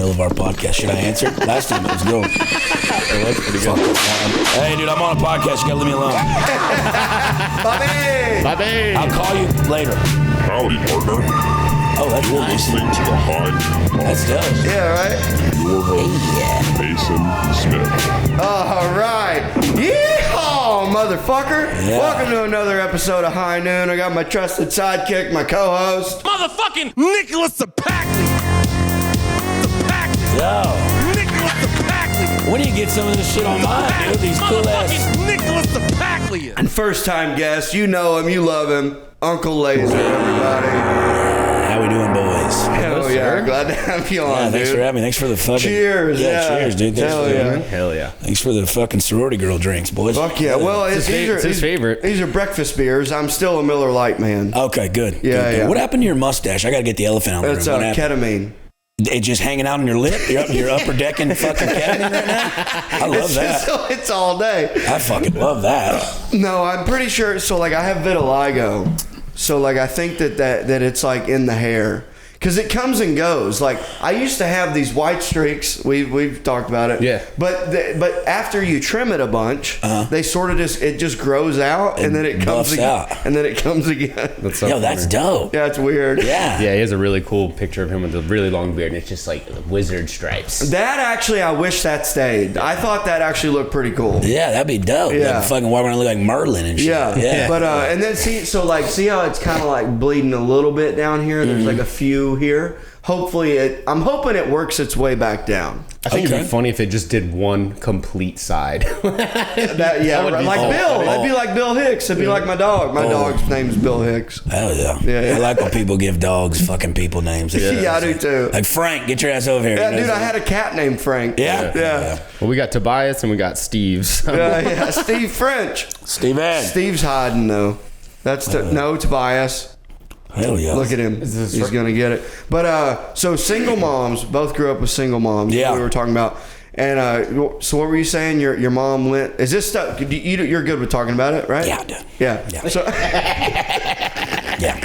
middle of our podcast. Should I answer? Last time it was good. It was pretty good. Hey, dude, I'm on a podcast. You gotta leave me alone. Bobby! I'll call you later. Howdy, partner. Oh, that's You're nice. listening to the High Noon That's Podcast. dope. Yeah, right? Your host, Mason Smith. All right. Yeehaw, motherfucker. Yeah. Welcome to another episode of High Noon. I got my trusted sidekick, my co-host. Motherfucking Nicholas Zapackley. Yo, Nicholas Zapackley. when do you get some of this shit on mine, dude? These cool ass. Motherfucking Nicholas Zapackley. And first time guest, you know him, you love him. Uncle Lazer, everybody. How we doing, boys? Hell yeah, glad to have you on, Yeah, thanks dude. for having me. Thanks for the fucking... Cheers, yeah. Cheers, dude. Thanks Hell for yeah. Hell yeah. Thanks for the fucking sorority girl drinks, boys. Fuck yeah. Well, It's his favorite. These are breakfast beers. I'm still a Miller Lite man. Okay, good. Yeah, Good, good. yeah. What happened to your mustache? I gotta get the elephant out of It's the room. What happened? ketamine. It just hanging out on your lip? You're upper decking fucking ketamine right now? I love that. It's all day. I fucking love that. No, I'm pretty sure. So, like, I have vitiligo. So, like, I think that it's, like, in the hair. Because it comes and goes. Like, I used to have these white streaks. We've talked about it. Yeah. But after you trim it a bunch, they sort of just grows out, and then it comes buffs again. out. And then it comes again. That's so Yo, that's funny. dope. Yeah, it's weird. Yeah. Yeah, he has a really cool picture of him with a really long beard, and it's just like wizard stripes. That actually, I wish that stayed. I thought that actually looked pretty cool. Yeah, that'd be dope. Yeah. Like fucking walk around and look like Merlin and shit. Yeah. But and then see how it's kind of like bleeding a little bit down here. There's like a few here. Hopefully I'm hoping it works its way back down. I think it'd Okay. be funny if it just did one complete side. That would be like fun. Bill. That'd be like Bill Hicks. It'd be like my dog. My dog's name's Bill Hicks. Hell yeah. Yeah. I like when people give dogs fucking people names. Yeah, I do too. Like Frank, get your ass over here. Yeah, You know dude, what I I'm had a cat named Frank. saying? Yeah. Well, we got Tobias and we got Steve. So. Yeah. Steve French. Steve Ed. Steve's hiding though. That's no Tobias. Hell yeah. Look at him. this He's gonna get it. But so single moms, both grew up with single moms. Yeah. We were talking about. And so what were you saying? Your mom went. Is this stuff? You're good with talking about it, right? Yeah, dude. Yeah. Yeah. So Yeah.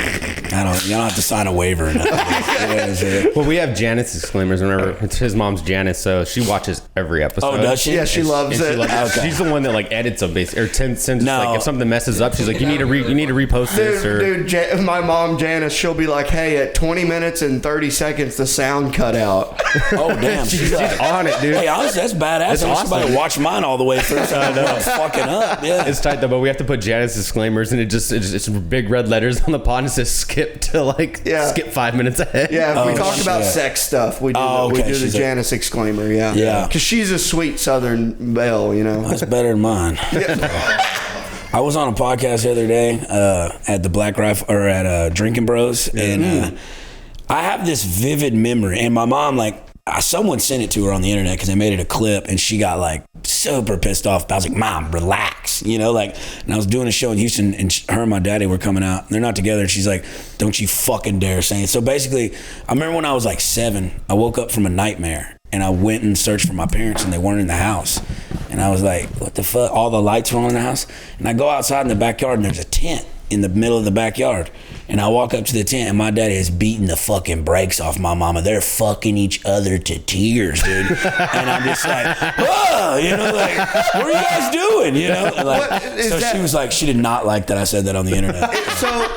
You don't have to sign a waiver or nothing. You know what I'm saying? Well, we have Janice disclaimers. Remember, it's his mom's Janice, so she watches every episode. Oh, does she? yeah, she loves And it. she loves it. Okay. She's the one that like edits them, basically, or sends No. like if something messes up, she's like, you need to repost this, or Dude, my mom Janice, she'll be like, "Hey, at 20 minutes and 30 seconds, the sound cut out." Oh, damn. she's on it, dude. Hey, honestly, that's badass. It's I wish somebody awesome. watch mine all the way through. So I know I'm fucking up. Yeah. It's tight though, but we have to put Janice disclaimers, and it's big red letters on the pod, and it says skip to like Yeah. skip 5 minutes ahead. Yeah, if we Oh, talk about shit. sex stuff, we do, Oh, we okay. do the She's Janice exclaimer. Yeah, Yeah. because she's a sweet Southern belle, you know. That's better than mine. I was on a podcast the other day at the Black Rifle or at Drinking Bros, and I have this vivid memory. And my mom, like, someone sent it to her on the internet because they made it a clip, and she got like super pissed off. I was like, "Mom, relax," you know, like. And I was doing a show in Houston, and her and my daddy were coming out. And they're not together, and she's like, "Don't you fucking dare say it." So basically, I remember when I was like 7, I woke up from a nightmare, and I went and searched for my parents, and they weren't in the house. And I was like, "What the fuck?" All the lights were on in the house, and I go outside in the backyard, and there's a tent in the middle of the backyard. And I walk up to the tent, and my daddy is beating the fucking brakes off my mama. They're fucking each other to tears, dude. And I'm just like, whoa, you know, like, what are you guys doing? You know, like, What is so that? she was like, she did not like that I said that on the internet.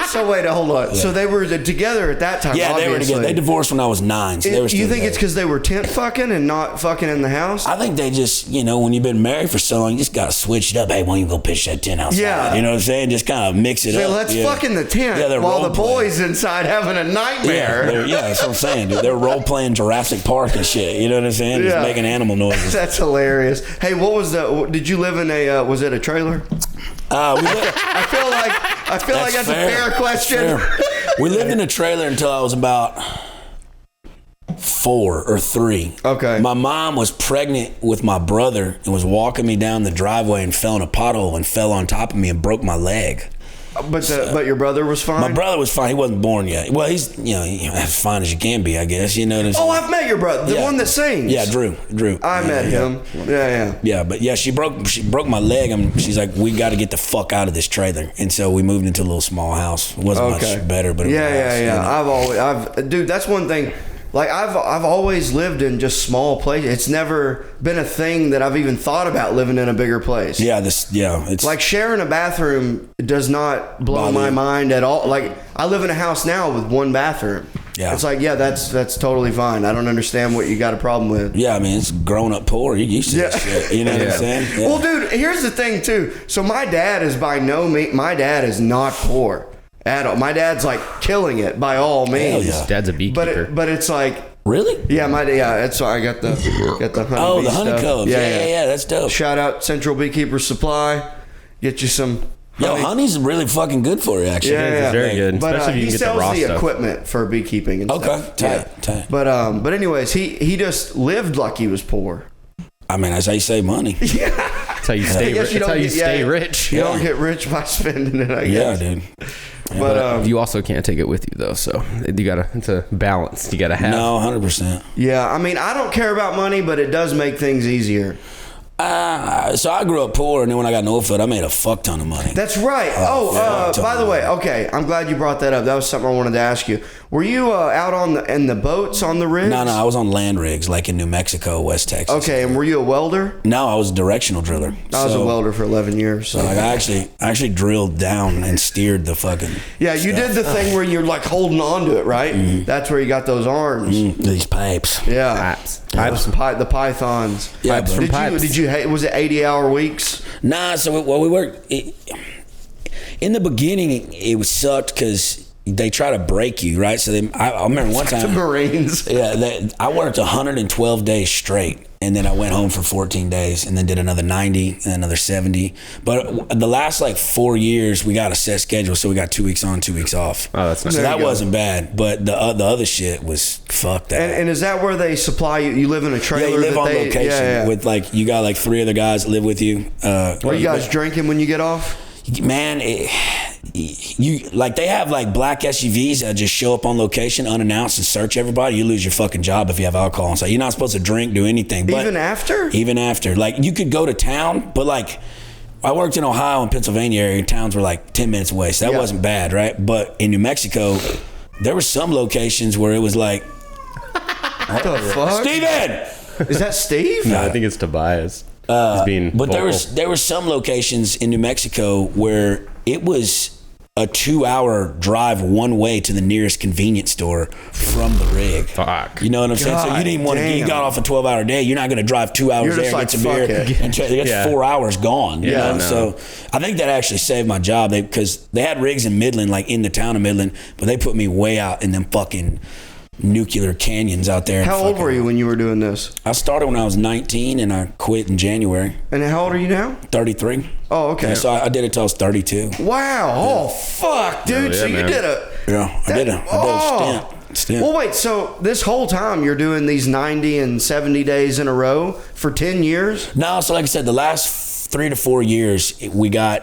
So wait, hold on. So they were together at that time. Yeah, obviously. they were together. They divorced when I was 9. So they were still You think together. it's because they were tent fucking and not fucking in the house? I think they just, you know, when you've been married for so long, you just got to switch it up. Hey, why don't you go pitch that tent outside? Yeah. You know what I'm saying? Just kind of mix it Say, up. let's yeah. fuck in the tent Yeah, they're while the role-playing. boys inside having a nightmare. Yeah, that's what I'm saying, dude. They're role playing Jurassic Park and shit. You know what I'm saying? Yeah. Just making animal noises. That's hilarious. Hey, what was did you live in was it a trailer? I feel like that's a fair question. Fair. We lived in a trailer until I was about 4 or 3. Okay. My mom was pregnant with my brother and was walking me down the driveway and fell in a pothole and fell on top of me and broke my leg. But your brother was fine? My brother was fine. He wasn't born yet. Well, he's, you know, as fine as you can be, I guess. You know what I'm saying? Oh, I've met your brother. The Yeah. one that sings. Yeah, Drew. I met him. Yeah. Yeah, but yeah, she broke my leg, and she's like, "We got to get the fuck out of this trailer." And so we moved into a little small house. It wasn't much better, but it was nice, you know? Dude, that's one thing. like I've always lived in just small places. It's never been a thing that I've even thought about living in a bigger place. Yeah, it's Like sharing a bathroom does not blow my mind at all. Like I live in a house now with one bathroom. Yeah. It's like, yeah, that's totally fine. I don't understand what you got a problem with. Yeah, I mean, it's grown up poor. You're used to that shit. You know what I'm saying? Yeah. Well, dude, here's the thing too. So my dad is my dad is not poor at all. My dad's like killing it by all means. Hell yeah. Dad's a beekeeper. But it's like, Really? yeah, that's why I got the honey. Oh, the honeycombs. Yeah, that's dope. Shout out Central Beekeeper Supply. Get you some. Yo, honey's really fucking good for you, actually. Yeah. It's very good, But especially if you he can get the sells raw the stuff. equipment for beekeeping and stuff. Okay, tight. But anyways, he just lived like he was poor. I mean, that's how you save money. That's how you stay. guess you That's how don't you get- stay yeah. rich. You don't get rich by spending it, I Yeah, guess. dude. But You also can't take it with you though, so you gotta. It's a balance. You gotta have. No, 100%. yeah, I mean, I don't care about money, but it does make things easier. So I grew up poor, and then when I got in Oldfield, I made a fuck ton of money. That's right. By the way, okay, I'm glad you brought that up. That was something I wanted to ask you. Were you out in the boats on the rigs? No, I was on land rigs, like in New Mexico, West Texas. Okay, and were you a welder? No, I was a directional driller. I was a welder for 11 years. So. So like, I actually drilled down and steered the fucking. Yeah, you did the thing where you're like holding on to it, right? Mm-hmm. That's where you got those arms. These pipes. Yeah, Pipes. The pythons. Yeah, Pipes from pipes. Did you? Was it 80-hour weeks? Nah, so we worked. In the beginning, it sucked because they try to break you, right? So I remember one The time. Marines. Yeah, I worked 112 days straight, and then I went home for 14 days, and then did another 90 and another 70. But the last like 4 years, we got a set schedule, so we got 2 weeks on, 2 weeks off. Oh, that's nice. So There that you go. wasn't bad. But the other shit was fuck that. And is that where they supply you? You live in a trailer? Yeah, you live that on they, location yeah. with like you got like 3 other guys that live with you. Are you guys drinking when you get off? Man, you like they have like black SUVs that just show up on location unannounced and search everybody. You lose your fucking job if you have alcohol. So you're not supposed to drink, do anything. But Even after? Even after, like you could go to town, but like I worked in Ohio and Pennsylvania area, and towns were like 10 minutes away, so that Yeah. wasn't bad, right? But in New Mexico, there were some locations where it was like, What the fuck? Steven! Is that Steve? No, I think it's Tobias. He's being But there vocal. were some locations in New Mexico where it was a 2-hour drive one way to the nearest convenience store from the rig. Fuck. You know what I'm saying? So you God didn't want to. You damn. got off a 12-hour day. You're not going to drive 2 hours You're there, just like, get some beer, fuck it. and that's Yeah. 4 hours gone. You Yeah, know? no. So I think that actually saved my job because they had rigs in Midland, like in the town of Midland, but they put me way out in them fucking nuclear canyons out there. How old were you when you were doing this? I started when I was 19 and I quit in January. And how old are you now? 33. Oh, okay. Yeah, so I did it till I was 32. Wow. Oh, fuck, dude. yeah, So you man. did a... Yeah, I did a stint. Well, wait. So this whole time you're doing these 90 and 70 days in a row for 10 years? No, so like I said, the last 3 to 4 years,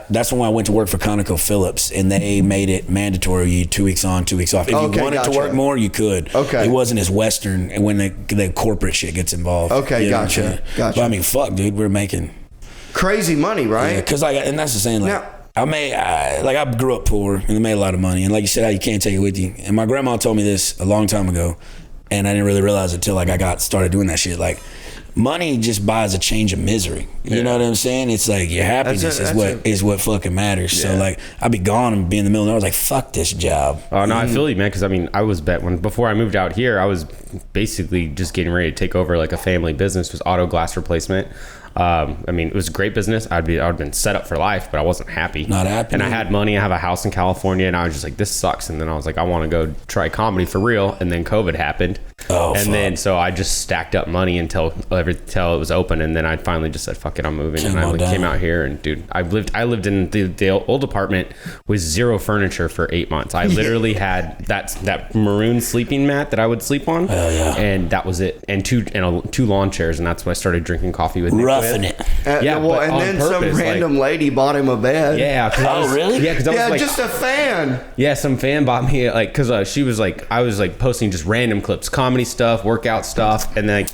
that's when I went to work for ConocoPhillips, and they made it mandatory. You 2 weeks on, 2 weeks off. If Okay, you wanted gotcha. to work more, you could. Okay. It wasn't as Western when the corporate shit gets involved. Okay, You know what I'm gotcha, saying? gotcha. But I mean, fuck, dude, we're making... Crazy money, right? Because and that's the saying, like... Now- I grew up poor and I made a lot of money, and like you said, how you can't take it with you. And my grandma told me this a long time ago, and I didn't really realize it until like I got started doing that shit. Like, money just buys a change of misery. You know what I'm saying? It's like your happiness is what fucking matters. So like, I'd be gone and be in the middle, and I was like, fuck this job. Oh no, I feel you, man. Because I mean, I was before I moved out here, I was basically just getting ready to take over like a family business, was auto glass replacement. I mean, it was a great business. I'd been set up for life, but I wasn't happy. Not happy. And I had money. I have a house in California, and I was just like, this sucks. And then I was like, I want to go try comedy for real. And then COVID happened. Then so I just stacked up money until it was open, and then I finally just said, fuck it, I'm moving. And I came out here, and dude, I lived in the old apartment with 0 furniture for 8 months. I literally had that maroon sleeping mat that I would sleep on, and that was it. And two lawn chairs, and that's when I started drinking coffee with Nick. Roughing it. Yeah, well, but and on then purpose, some random like- lady bought him a bed. Yeah. Really? Yeah, because I was Yeah, like, just a fan. yeah, some fan bought me, like, because she was like, I was like posting just random clips, comedy comedy stuff, workout stuff, and then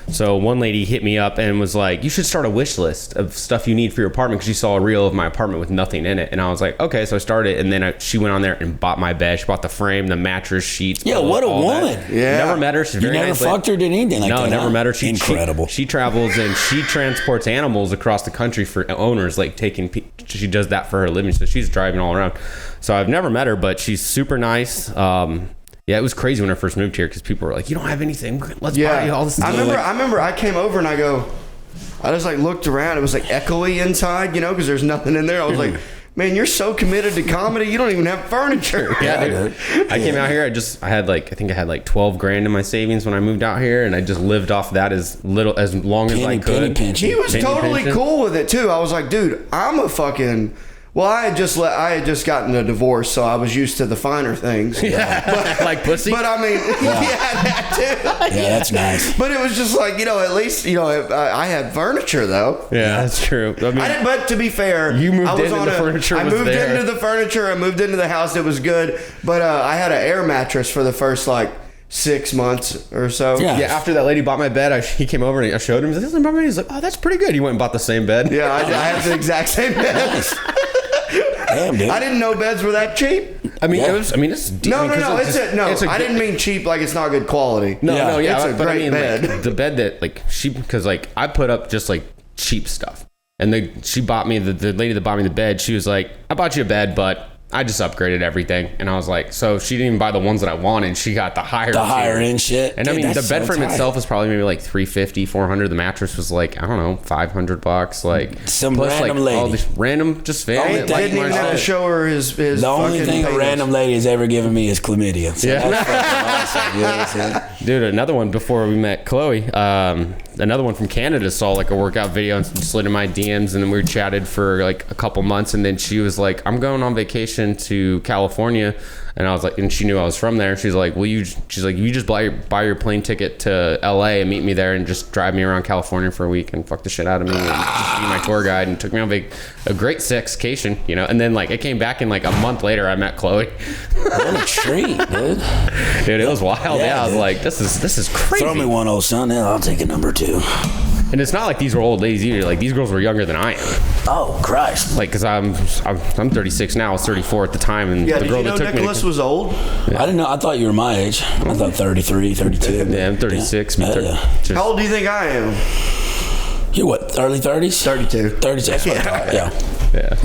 so one lady hit me up and was like, you should start a wish list of stuff you need for your apartment, because she saw a reel of my apartment with nothing in it. And I was like, okay. So I started, and then she went on there and bought my bed. She bought the frame, the mattress, sheets. Yeah, what a woman. That. Yeah. Never met her. She's very never nice fucked her, did anything like that? No, never met her. Incredible. She travels and she transports animals across the country for owners, like she does that for her living. So she's driving all around. So I've never met her, but she's super nice. Yeah, it was crazy when I first moved here, because people were like, you don't have anything. Let's buy you all this stuff. I remember I came over and I just like looked around. It was like echoey inside, because there's nothing in there. I was like, man, you're so committed to comedy, you don't even have furniture. Yeah, dude. I came out here, I think I had like 12 grand in my savings when I moved out here, and I just lived off that as long as I could. He was totally cool with it too. I was like, dude, I'm a fucking... Well, I had just gotten a divorce, so I was used to the finer things. Yeah, but, like pussy. But I mean, that too. Yeah, that's nice. But it was just like, at least I had furniture though. Yeah, that's true. I mean, but to be fair, you moved into the furniture. I moved into the furniture. I moved into the house. It was good, but I had an air mattress for the first 6 months or so. Yeah. After that lady bought my bed, he came over and I showed him. He's like, "This is my bed." He's like, "Oh, that's pretty good." He went and bought the same bed. Yeah, I had the exact same bed. Damn, dude. I didn't know beds were that cheap. I mean, it's no. I didn't mean cheap like it's not good quality. No, it's a great bed. The bed that because I put up just cheap stuff, and she bought me the lady that bought me the bed. She was like, "I bought you a bed, but I just upgraded everything." And I was like, so she didn't even buy the ones that I wanted. She got the higher end shit. And dude, I mean, the bed frame tight. itself was probably maybe $350, $400. The mattress was I don't know, $500. Some plus random lady. All this random just family. Didn't even have to show her his the only thing a random lady has ever given me is chlamydia. So yeah. That's fucking awesome. You know what I'm saying? Dude, another one before we met Chloe, another one from Canada saw a workout video and slid in my DMs, and then we chatted for a couple months, and then she was like, I'm going on vacation to California, and I was like, and she knew I was from there. She's like, you just buy your plane ticket to LA and meet me there and just drive me around California for a week and fuck the shit out of me and just be my tour guide, and took me on a great sexcation, and then I came back, and a month later I met Chloe. What a treat, dude. Dude, it was wild. Yeah, I was like, this is crazy. Throw me one, old son. Yeah, I'll take a number 2. And it's not like these were old ladies either. These girls were younger than I am. Oh Christ! Because I'm 36 now. I was 34 at the time, and the girl that took Nicholas was old? Yeah. I didn't know. I thought you were my age. I thought 33, 32. Yeah, I'm 36. Yeah. How old do you think I am? You're what? Early 30s? 32. 36. Yeah. Yeah.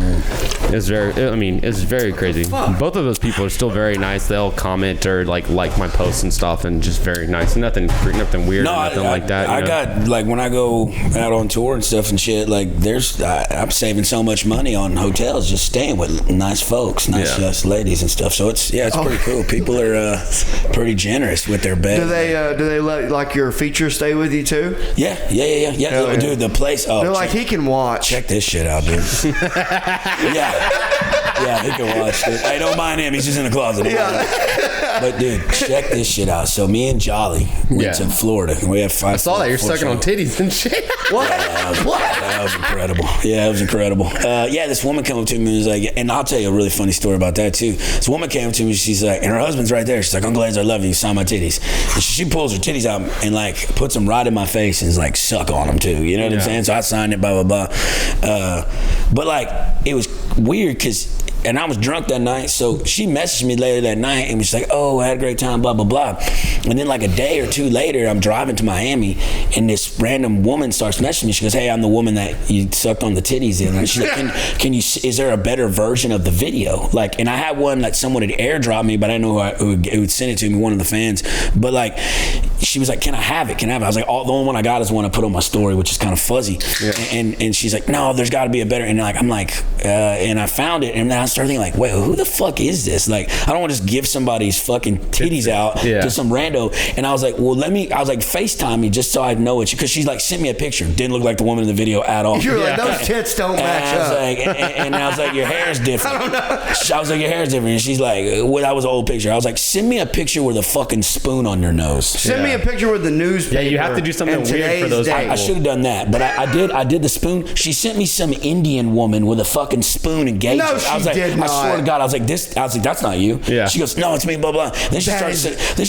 It's very crazy. Fuck. Both of those people are still very nice. They'll comment or like my posts and stuff, and just very nice. Nothing weird. No, nothing like that. I got when I go out on tour and stuff and shit. I'm saving so much money on hotels just staying with nice folks, nice ladies and stuff. So it's pretty cool. People are pretty generous with their bed. Do they let your features stay with you too? Yeah. Dude, the place. Oh, they're he can watch. Check this shit out, dude. Yeah, he can watch it. Hey, don't mind him. He's just in the closet. Yeah. But dude, check this shit out. So me and Jolly went to Florida. We have 5. I saw that you're sucking on titties and shit. What? That was incredible. Yeah, it was incredible. This woman came up to me and was like, and I'll tell you a really funny story about that too. This woman came up to me. She's like, and her husband's right there. She's like, Uncle Lazer, I love you. Sign my titties. And she pulls her titties out and puts them right in my face and is suck on them too. You know what I'm saying? So I signed it. Blah blah blah. But it was weird and I was drunk that night, so she messaged me later that night and was like, oh, I had a great time, blah, blah, blah. And then a day or two later, I'm driving to Miami, and this random woman starts messaging me. She goes, hey, I'm the woman that you sucked on the titties in. And she's like, can you, is there a better version of the video? And I had one that someone had airdropped me, but I didn't know who would send it to me, one of the fans. But she was like, can I have it? I was like, the only one I got is one I put on my story, which is kind of fuzzy. Yeah. And she's like, no, there's got to be a better. And I'm like, and I found it, and then I started thinking wait, who the fuck is this? I don't want to just give somebody's fucking titties out to some rando. And I was like, well, FaceTime me just so I know it, because she's sent me a picture. Didn't look like the woman in the video at all. You're like, those tits don't match up. And I was like, your hair is different. I don't know. I was like, your hair is different. And she's like, well, that was an old picture. I was like, send me a picture with a fucking spoon on your nose. Send me a picture with the newspaper. Yeah, you have to do something weird for those people. I should have done that, but I did the spoon. She sent me some Indian woman with a fucking spoon and gauge. No, she did I swear not. to God, I was like, that's not you. Yeah. She goes, no, it's me, blah, blah. Then she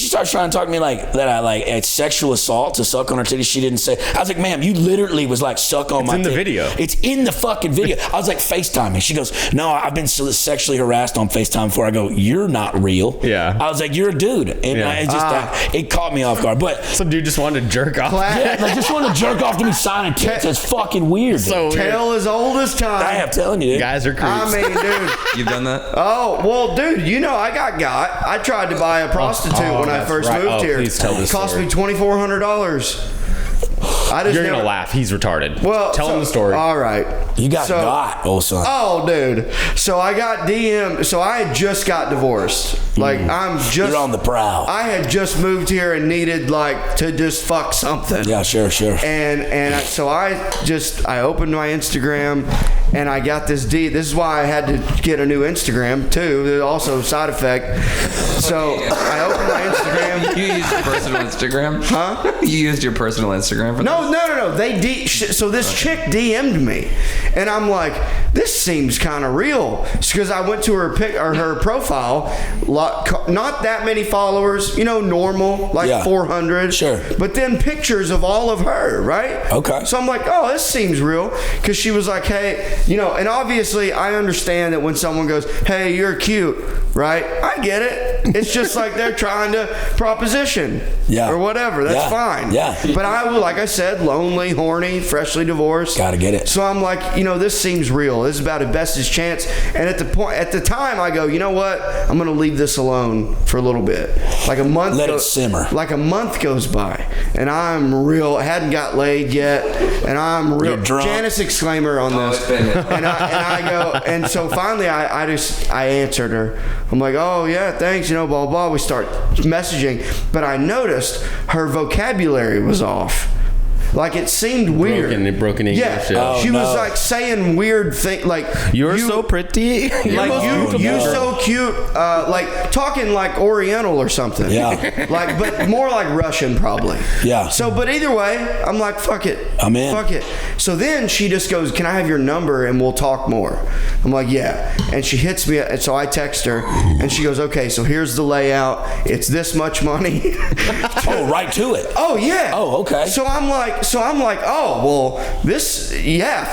starts trying to talk to me like that I like it's sexual assault to suck on her titty. She didn't say. I was like, ma'am, you literally was like, suck on my in the titty. video. It's in the fucking video. I was like, FaceTime. She goes, no, I've been sexually harassed on FaceTime before. I go, you're not real. Yeah. I was like, you're a dude. And Yeah. it caught me off guard. But Some dude just wanted to jerk off. yeah, like just want to jerk off to me signing tits. It's fucking weird. So weird. Tale as old as time. I am telling you, dude. Guys are creeps. I mean, dude. You've done that? Oh, well, dude, you know, I got. I tried to buy a prostitute when I that's first right. moved Oh, here. please tell this Cost story. me $2,400. I just You're never, gonna laugh. He's retarded. Well, tell him the story. All right. You got old son. Oh, dude. So I got DM. So I had just got divorced. Like I'm just. You're on the prowl. I had just moved here and needed like to just fuck something. Yeah, sure. So I opened my Instagram and I got this This is why I had to get a new Instagram too. There's also a side effect. So I opened my Instagram. You used your personal Instagram? Huh? You used your personal Instagram for No. So this chick DM'd me, and I'm like, this seems kind of real, because I went to her profile, not that many followers, normal, like 400. Sure. But then pictures of all of her, right? Okay. So I'm like, oh, this seems real, because she was like, hey, and obviously I understand that when someone goes, hey, you're cute, right? I get it. It's just like they're trying to proposition, or whatever. That's fine. Yeah. But like I said, lonely, horny, freshly divorced. Gotta get it. So I'm like, this seems real. This is about as best as chance. And at the time, I go, you know what? I'm gonna leave this alone for a little bit. Like a month. Let it simmer. Like a month goes by, and I'm real. I hadn't got laid yet, and I'm real. You're drunk. Janice exclaimer on this. And I go, and so finally, I answered her. I'm like, oh yeah, thanks. Blah blah blah. We start messaging, but I noticed her vocabulary was off. Like it seemed weird. Broken English. Yeah, she was like saying weird things, like You're so pretty. like you so cute, like talking like Oriental or something. Yeah. Like, but more like Russian probably. Yeah. So, but either way, I'm like, fuck it. I'm in. Fuck it. So then she just goes, can I have your number and we'll talk more? I'm like, yeah. And she hits me, and so I text her, and she goes, okay, so here's the layout. It's this much money. Oh, right to it. Oh yeah. Oh, okay. So I'm like, oh well,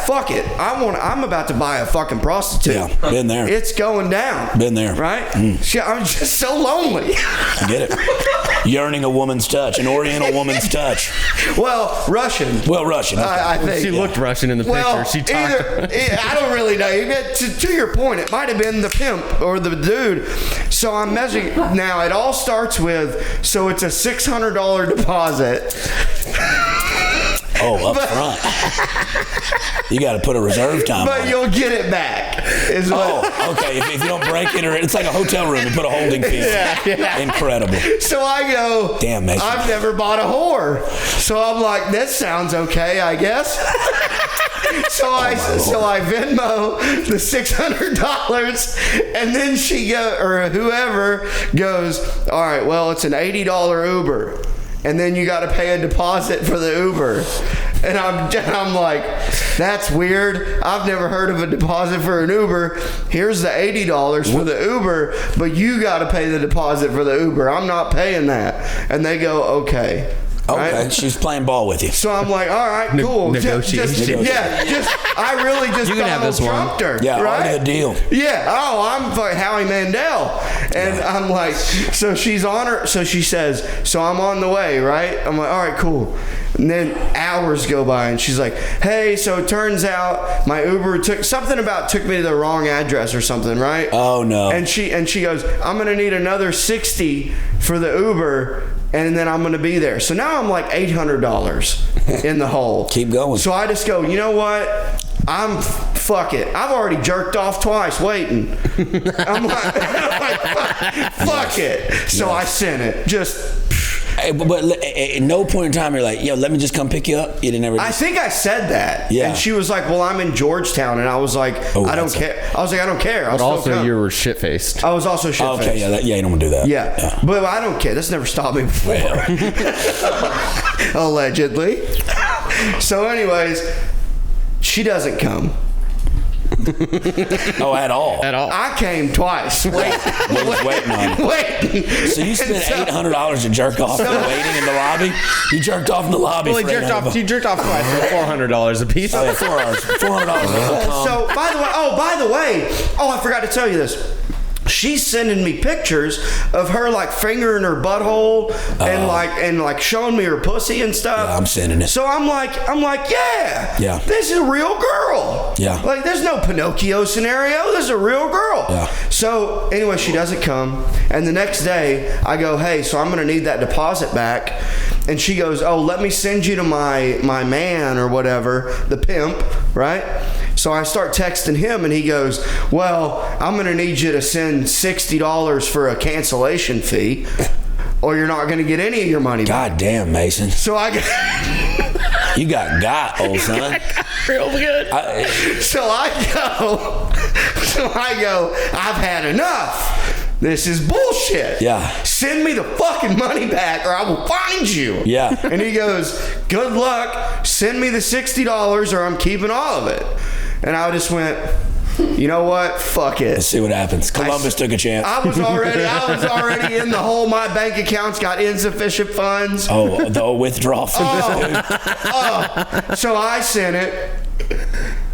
fuck it. I'm about to buy a fucking prostitute. Yeah, been there. It's going down. Been there. Right? I'm just so lonely. I get it. Yearning a woman's touch, an Oriental woman's touch. Well, Russian. Okay. I think. She looked Russian in the Well, picture. She talked. I don't really know. To your point, it might have been the pimp or the dude. So I'm measuring. Now, it all starts with, so it's a $600 deposit. Oh, up front. You got to put a reserve time But on it. you'll get it back. Oh, okay. If you don't break it, or it's like a hotel room, you put a holding fee. Yeah. Incredible. So I go, Damn, Mason. I've never bought a whore. So I'm like, that sounds okay, I guess. So I Venmo the $600, and then or whoever goes, all right, well, it's an $80 Uber, and then you got to pay a deposit for the Uber. And I'm like, that's weird. I've never heard of a deposit for an Uber. Here's the $80 for the Uber, but you got to pay the deposit for the Uber. I'm not paying that. And they go, okay. Okay, Right? she's playing ball with you. So I'm like, all right, cool. Negotiation. I really just You can have this one. trumped her. Yeah, right? argue the deal. Yeah. Oh, I'm like Howie Mandel. And I'm like, so she's on her. So she says, so I'm on the way, right? I'm like, all right, cool. And then hours go by, and she's like, hey, so it turns out my Uber took me to the wrong address or something, right? Oh, no. And she goes, I'm going to need another $60 for the Uber, and then I'm going to be there. So now I'm like $800 in the hole. Keep going. So I just go, you know what? Fuck it. I've already jerked off twice waiting. I'm like fuck it. So I sent it. Hey, but at no point in time you're like, yo, let me just come pick you up. You didn't ever. I think I said that. Yeah. And she was like, well, I'm in Georgetown. And I was like, I don't care. I was like, I don't care. But also, you were shit faced. I was also shit faced. Okay, yeah, you don't want to do that. Yeah. But I don't care. That's never stopped me before. Allegedly. So anyways, she doesn't come. Oh, at all. At all. I came twice. Waiting on it. Wait. So you spent $800 to jerk off waiting in the lobby? You jerked off in the lobby Well, for he jerked off twice for $400 a piece. Oh, yeah, 4 hours. $400. So, by the way, I forgot to tell you this. She's sending me pictures of her like fingering her butthole and like showing me her pussy and stuff. Yeah, I'm sending it. So I'm like, Yeah. this is a real girl. Yeah. Like there's no Pinocchio scenario. This is a real girl. Yeah. So anyway, she doesn't come, and the next day I go, hey, so I'm gonna need that deposit back, and she goes, oh, let me send you to my man or whatever, the pimp, right? So I start texting him, and he goes, well, I'm going to need you to send $60 for a cancellation fee, or you're not going to get any of your money back. God damn, Mason. So I You got, old son. Real good. So I go, I've had enough. This is bullshit. Yeah. Send me the fucking money back or I will find you. Yeah. And he goes, good luck. Send me the $60 or I'm keeping all of it. And I just went, you know what? Fuck it. Let's see what happens. Columbus took a chance. I was already in the hole. My bank account's got insufficient funds. Oh, the withdrawal from this dude. So I sent it.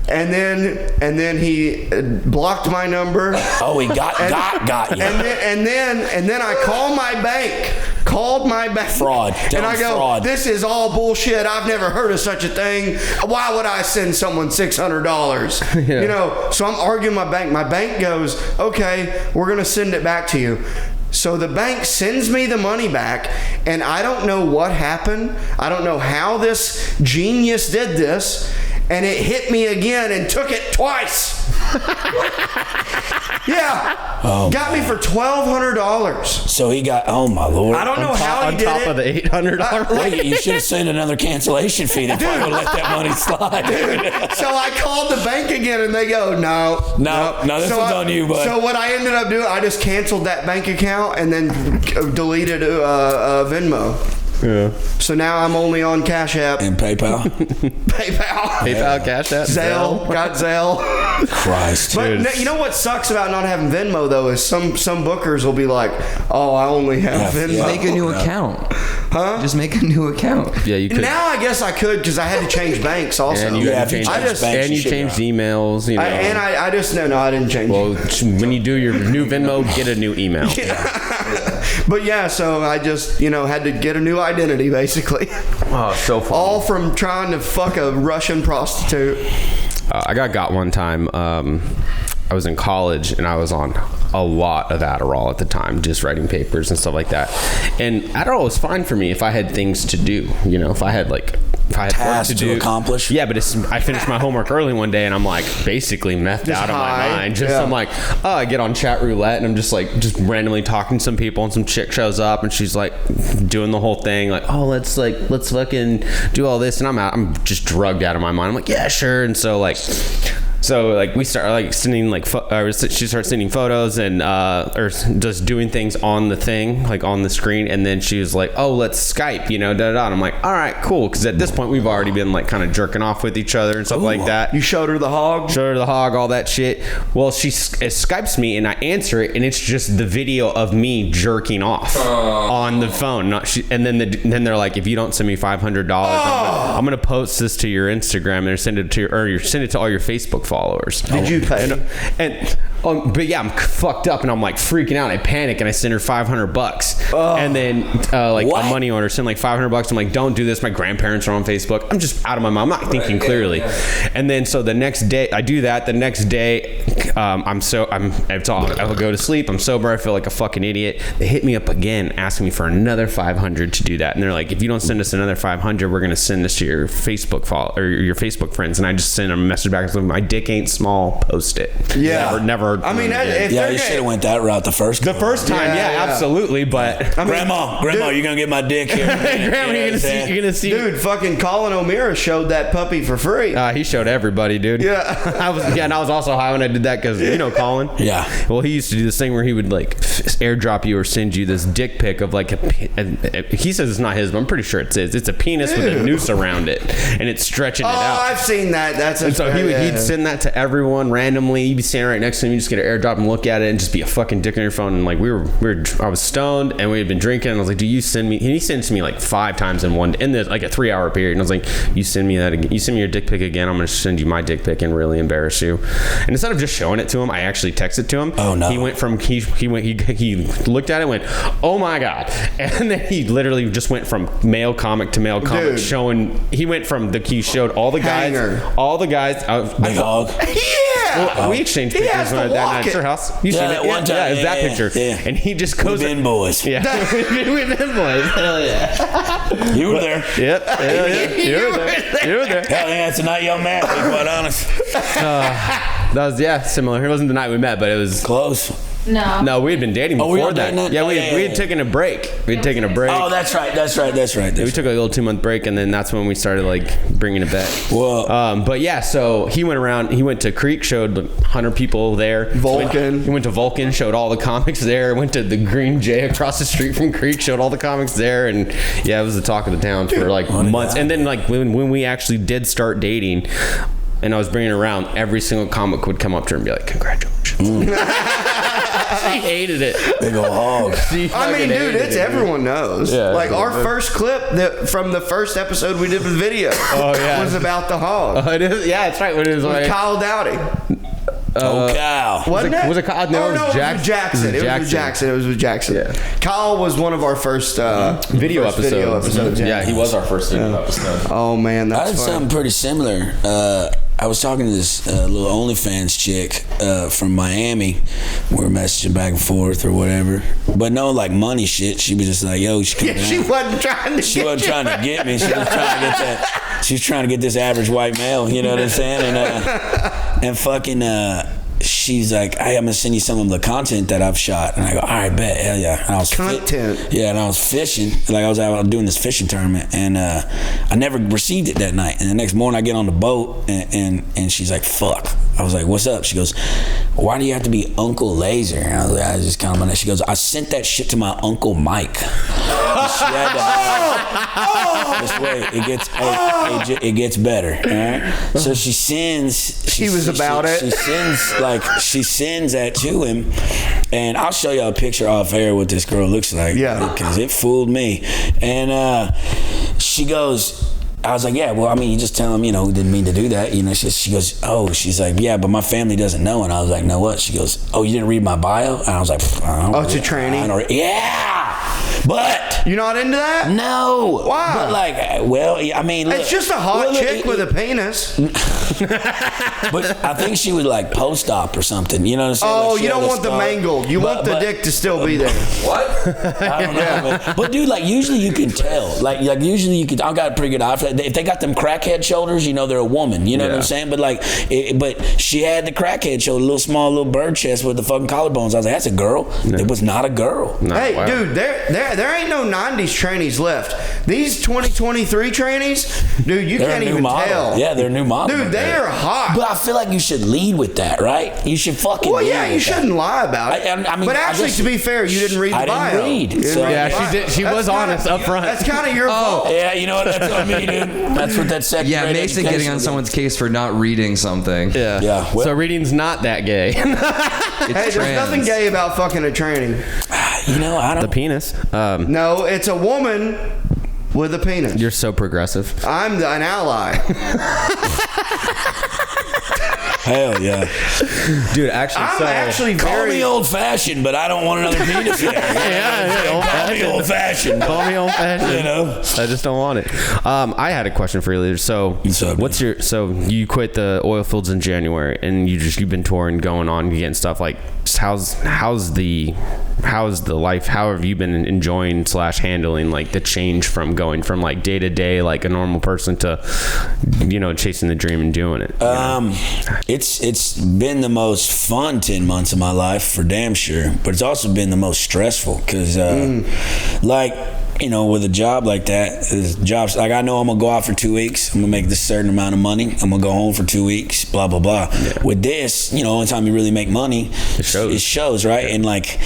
And then he blocked my number. Oh, he got you. And then I called my bank. Fraud. And I go, fraud. this is all bullshit. I've never heard of such a thing. Why would I send someone $600? Yeah. You know, so I'm arguing my bank. My bank goes, okay, we're going to send it back to you. So the bank sends me the money back, and I don't know what happened. I don't know how this genius did this. And it hit me again and took it twice. Yeah. Oh, got me for $1,200. So he got, oh my Lord. I don't know how he On did top it. of the $800. Wait, you should have sent another cancellation fee. They probably would have let that money slide. So I called the bank again and they go, no, this one's on you, bud. So what I ended up doing, I just canceled that bank account and then deleted Venmo. Yeah. So now I'm only on Cash App, And PayPal. PayPal, Cash App, Zelle, got Zelle. Christ. But you know what sucks about not having Venmo though is some bookers will be like, oh, I only have Venmo. Yeah. Make a new account. Huh? Just make a new account. Yeah, you could. Now I guess I could because I had to change banks also. And you Yeah, have if you changed, change banks, and you you should changed have. emails. You know. I just no, I didn't change. Well, when you do your new Venmo, get a new email. But yeah, so I just had to get a new identity basically. Oh, so funny. All from trying to fuck a Russian prostitute. I got one time. I was in college and I was on a lot of Adderall at the time, just writing papers and stuff like that. And Adderall was fine for me if I had things to do. You know, if I had work Tasks to accomplish. Yeah, but I finished my homework early one day and I'm like basically methed out of my high. mind. Yeah. I'm like, I get on chat roulette and I'm just randomly talking to some people and some chick shows up and she's like doing the whole thing like, oh, let's fucking do all this, and I'm just drugged out of my mind. I'm like, yeah, sure. And so we start sending she starts sending photos and or just doing things on the thing, like on the screen, and then she was like, oh, let's Skype, and I'm like, all right, cool, because at this point we've already been like kind of jerking off with each other and stuff like that. You showed her the hog? Showed her the hog, all that shit. Well, she Skypes me and I answer it, and it's just the video of me jerking off on the phone. And then they're like, if you don't send me $500, I'm gonna post this to your Instagram and send it to all your Facebook followers. Did you pay? But yeah, I'm fucked up and I'm like freaking out. I panic and I send her $500, and then a money order, send like $500. I'm like, don't do this. My grandparents are on Facebook. I'm just out of my mind. I'm not thinking clearly. And then so the next day I do that. The next day I'll go to sleep. I'm sober. I feel like a fucking idiot. They hit me up again, asking me for another $500 to do that. And they're like, if you don't send us another $500, we're gonna send this to your Facebook or your Facebook friends. And I just send a message back. My dick ain't small. Post it. Yeah. Never hard. I mean, if Yeah, they're you should have gonna, went that route the first time. time, yeah, absolutely. But Grandma, you're gonna get my dick here. Grandma, you're gonna see. dude, fucking Colin O'Meara showed that puppy for free. He showed everybody, dude. Yeah. and I was also high when I did that because you know Colin. Yeah. Well, he used to do this thing where he would like airdrop you or send you this dick pic of like he says it's not his, but I'm pretty sure it's his. It's a penis with a noose around it, and it's stretching it out. Oh, I've seen that. And so he'd send that to everyone randomly. You'd be standing right next to him. You just get an airdrop and look at it, and just be a fucking dick on your phone. And like I was stoned, and we had been drinking. And I was like, "Do you send me?" And he sends me like 5 times in like a 3-hour period. And I was like, "You send me that again. You send me your dick pic again. I'm gonna send you my dick pic and really embarrass you." And instead of just showing it to him, I actually texted to him. Oh no! He went from he looked at it and went, "Oh my god!" And then he literally just went from male comic to male comic, he went from he showed all the guys, Big hog. Yeah. Well, we exchanged pictures that night at your house. You seen it? One time. It's that picture. Yeah. And he just goes. We've been boys. Yeah, we've been boys. Hell yeah. You were there. Yep. Hell yeah. You were there. Hell yeah, it's a night young man, to be quite honest. That was similar. It wasn't the night we met, but it was Close. No. we had been dating before we were that. dating? Yeah, we Yeah. had taken a break. We had taken a break. Oh, that's right. We took a little 2-month break, and then that's when we started like bringing it back. Whoa. But yeah, so he went around. He went to Creek, showed 100 people there. Vulcan. He went to Vulcan, showed all the comics there. Went to the Green J across the street from Creek, showed all the comics there, and yeah, it was the talk of the town for like months. And then like when we actually did start dating, and I was bringing it around, every single comic would come up to her and be like, "Congratulations." She hated it. Big ol' hog. I mean, dude, everyone knows. Yeah, like our first clip from the first episode we did with video was about the hog. It is, yeah, that's right. It was like Kyle Dowdy. Cow. Wasn't it? Was it Kyle? No, it was Jackson. It was with Jackson. Yeah. Kyle was one of our first video episodes. Yeah. He was our first video episode. Oh man, I that's had fun. something pretty similar. I was talking to this little OnlyFans chick from Miami. We were messaging back and forth or whatever, but no like money shit. She was just like, "Yo, she wasn't trying to. She wasn't trying to get me. She was trying to get that. She was trying to get this average white male. You know what I'm saying? And fucking. She's like, "I'm gonna send you some of the content that I've shot," and I go, "All right, bet, hell yeah." And I was content. and I was fishing. Like I was out doing this fishing tournament, and I never received it that night. And the next morning, I get on the boat, and she's like, "Fuck." I was like, "What's up?" She goes, "Why do you have to be Uncle Lazer?" And I was like, I just kind of. She goes, "I sent that shit to my Uncle Mike." She had to, this way, it gets better. All right. So she sends. She sends that to him, and I'll show y'all a picture off air what this girl looks like. Yeah, because it fooled me. And she goes. I was like, yeah, well, I mean, you just tell him, we didn't mean to do that. She goes, oh, she's like, yeah, but my family doesn't know. And I was like, no, what? She goes, oh, you didn't read my bio? And I was like, it's a tranny? Yeah, but. You're not into that? No. Why? But like, well, I mean, look, it's just a hot chick with a penis. But I think she would like post-op or something. You know what I'm saying? Oh, like you don't want the mangled. You want the dick to still be there. What? I don't know, man. But dude, like usually you can tell. Like usually you can. I got a pretty good eye for that. If they got them crackhead shoulders, they're a woman. You know what I'm saying? But like, but she had the crackhead shoulder, little bird chest with the fucking collarbones. I was like, that's a girl. No. It was not a girl. No, hey, wow. Dude, there ain't no 90s trannies left. These 2023 trannies, dude, you can't even tell. Yeah, they're new model. Dude, they are hot. But I feel like you should lead with that, right? You should fucking. Well, yeah, you shouldn't lie about it. I mean, but actually, to be fair, you didn't read the bio. I didn't read. So. Yeah, she did. She was honest up front. That's kind of your fault. Yeah, you know what? That's on me, dude. That's what that second. Yeah, Mason getting on someone's case for not reading something. Yeah. Well, so reading's not that gay. Hey, there's nothing gay about fucking a tranny. I don't. The penis. No, it's a woman with a penis. You're so progressive. I'm an ally. Hell yeah, dude. Actually, I'm actually call me old-fashioned, but I don't want another penis there. Call me old-fashioned. Call me old-fashioned. I just don't want it. I had a question for you, Lazer. So you quit the oil fields in January, and you've been touring, going on, getting stuff like. how's the life? How have you been enjoying / handling like the change from going from like day to day like a normal person to, you know, chasing the dream and doing it? It's been the most fun 10 months of my life for damn sure, but it's also been the most stressful because like, you know, with a job like that, jobs like I know I'm gonna go out for 2 weeks, I'm gonna make this certain amount of money, I'm gonna go home for 2 weeks, blah blah blah. Yeah. With this, you know, only time you really make money, it shows, right? Yeah. And like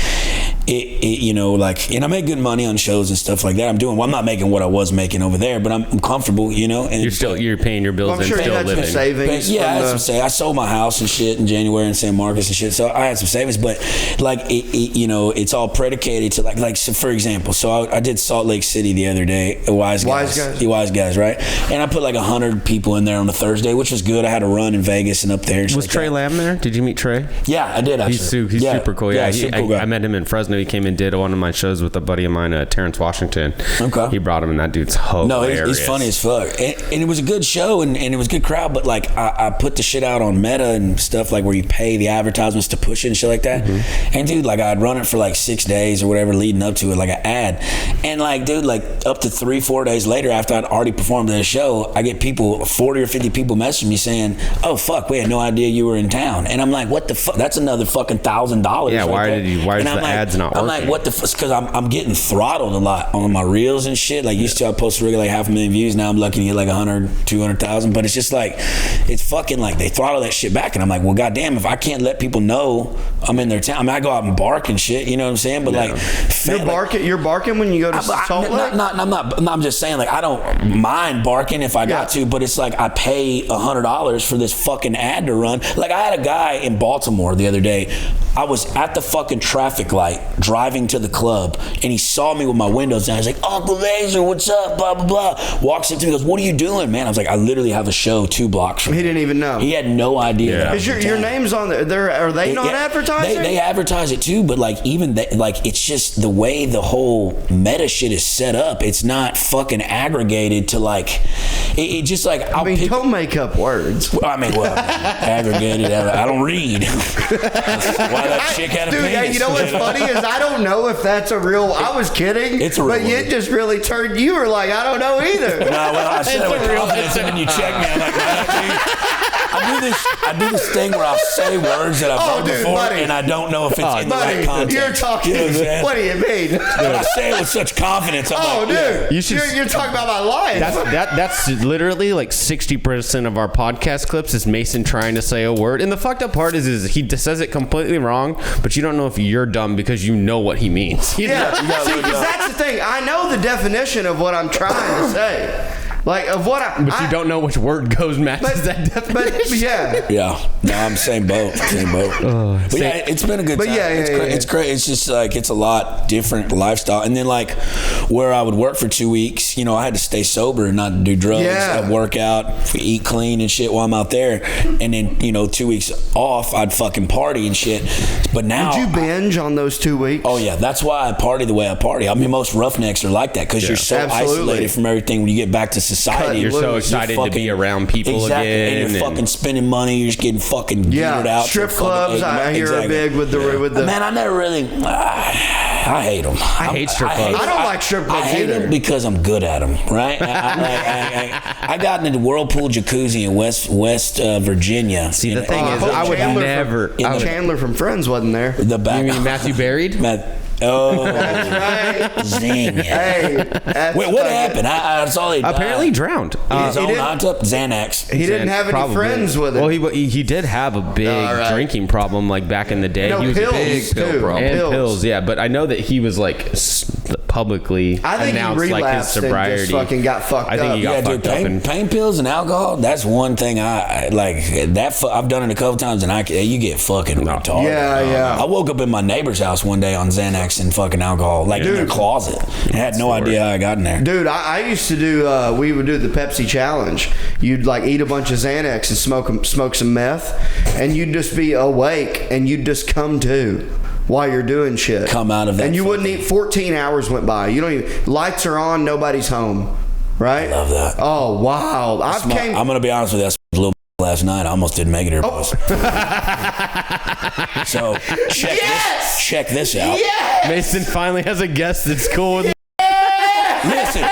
it, you know, like, and I make good money on shows and stuff like that. I'm not making what I was making over there, but I'm comfortable, you know. And you're paying your bills and still living. Some savings. Yeah, I had some savings. I sold my house and shit in January in San Marcos and shit, so I had some savings. But like you know, it's all predicated to like so for example, so I did Salt Lake City the other day, Wise Guys, right? And I put like 100 people in there on a Thursday, which was good. I had a run in Vegas and up there. And was Trey Lamb there? Did you meet Trey? Yeah, I did actually. He's super cool. Yeah, super cool guy. I met him in Fresno. He came and did one of my shows with a buddy of mine, Terrence Washington. Okay. He brought him, and that dude's hilarious. No, he's funny as fuck. And it was a good show, and it was a good crowd, but like I put the shit out on Meta and stuff like where you pay the advertisements to push it and shit like that. Mm-hmm. And dude, like I'd run it for like 6 days or whatever leading up to it, like an ad. And like, dude, like up to 3-4 days later after I'd already performed at a show, I get 40 or 50 people messaging me saying, "Oh fuck, we had no idea you were in town." And I'm like, what the fuck? That's another fucking $1,000. Yeah, why is the ads not working? I'm like, what the fuck? Because I'm getting throttled a lot on my reels and shit. Like used to I post regularly like 500,000 views. Now I'm lucky to get like 100, 200,000. But it's just like, it's fucking like they throttle that shit back. And I'm like, well, goddamn, if I can't let people know I'm in their town, I mean, I go out and bark and shit. You know what I'm saying? But like, you're barking when you go to Salt Lake? I'm just saying, like, I don't mind barking if I got to, but it's like I pay $100 for this fucking ad to run. Like I had a guy in Baltimore the other day. I was at the fucking traffic light driving to the club, and he saw me with my windows down. He's like, "Uncle Lazer, what's up?" Blah blah blah. Walks up to me, goes, "What are you doing, man?" I was like, "I literally have a show 2 blocks from He didn't even know. He had no idea. Yeah. Is your name's on there? Are they not advertising? They advertise it too, but like even like it's just the way the whole meta shit is set up. It's not fucking aggregated to like it just like don't make up words. Aggregated. I don't read. Why that chick had a Dude, penis? you know what's funny is I don't know if that's a real. I was kidding. It's a real but it just really turned. You were like, I don't know either. No, well, I said it with confidence, and then you check me. I'm like, I do this thing where I'll say words that I've heard before, and I don't know if it's in the right context. You're talking. You know what do you mean? But I say it with such confidence. I'm dude, you're talking about my life. That's literally like 60% of our podcast clips is Mason trying to say a word, and the fucked up part is he says it completely wrong, but you don't know if you're dumb because you know what he means. See, because that's the thing. I know the definition of what I'm trying to say. Like of what but you don't know which word matches that definition. But yeah. No, I'm same boat. But yeah, it's been a good time. It's great. It's just like it's a lot different lifestyle. And then like where I would work for 2 weeks, you know, I had to stay sober and not do drugs. I'd work out, eat clean and shit while I'm out there. And then, you know, 2 weeks off, I'd fucking party and shit. But now, did you binge on those 2 weeks? Oh yeah, that's why I party the way I party. I mean, most roughnecks are like that because you're so isolated from everything. When you get back to society, you're so excited to be around people again, and you're fucking spending money. You're just getting fucking geared out. Strip clubs. I hear are big with the man. I never really. I hate them. I hate strip clubs. I don't like strip clubs I hate either them because I'm good at them. Right. I got into the whirlpool jacuzzi in West Virginia. See, the thing is, I would never. Chandler from Friends wasn't there. The back. You mean Matthew Buried? Oh, that's right. Zing. Hey, wait, what happened? I saw he apparently drowned. His own Xanax. He didn't have any friends with him. Well, he did have a big drinking problem, like back in the day. He was pills, a big pill problem. And pills, yeah. But I know that he was like publicly announced like his sobriety. And just fucking got fucked up. I think he got fucked up. Pain pills and alcohol. That's one thing I like. I've done it a couple times, and you get fucking retarded. Yeah. I woke up in my neighbor's house one day on Xanax and fucking alcohol, like in their closet. I had no idea how I got in there. Dude, I used to do. We would do the Pepsi challenge. You'd like eat a bunch of Xanax and smoke some meth, and you'd just be awake, and you'd just come to while you're doing shit. Come out of that. And you wouldn't eat. 14 hours went by. You don't even. Lights are on. Nobody's home. Right. I love that. Oh wow! I'm gonna be honest with you. I smoked a little last night. I almost didn't make it here, boys. So check this out. Yes! Mason finally has a guest that's cool with me.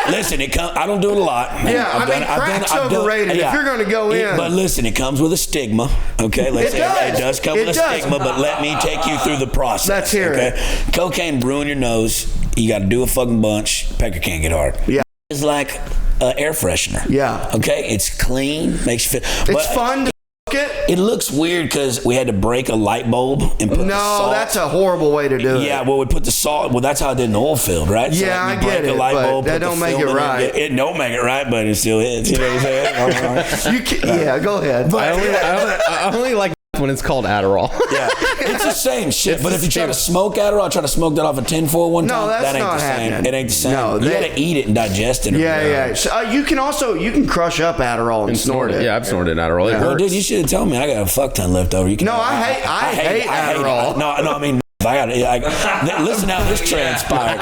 Listen. I don't do it a lot. Yeah, crack's overrated. If you're going to go in. But listen, it comes with a stigma. Okay, it does come with a stigma. But let me take you through the process. Let's hear it. Cocaine ruin your nose. You got to do a fucking bunch. Pecker can't get hard. Yeah. It's like air freshener. Yeah. Okay, it's clean, makes you feel. It's fun to it. It looks weird because we had to break a light bulb and put the salt. That's a horrible way to do it. Yeah, well, we put the salt. Well, that's how I did in the oil field, right? So yeah, I get it, but that don't make it right. It don't make it right, but it still is. You know what I'm saying? Yeah, go ahead. But I only like when it's called Adderall. Yeah, it's the same shit. But if you try to smoke Adderall, I try to smoke that off a tinfoil one time. No, that's that ain't not the same. happening. It ain't the same. No, you gotta eat it and digest it. Yeah. So, you can crush up Adderall and snort it. Yeah, I've snorted Adderall. It Well, hurts. dude, you should have told me. I got a fuck ton left over. You can. No, I hate Adderall. No, I mean. Listen how this transpired.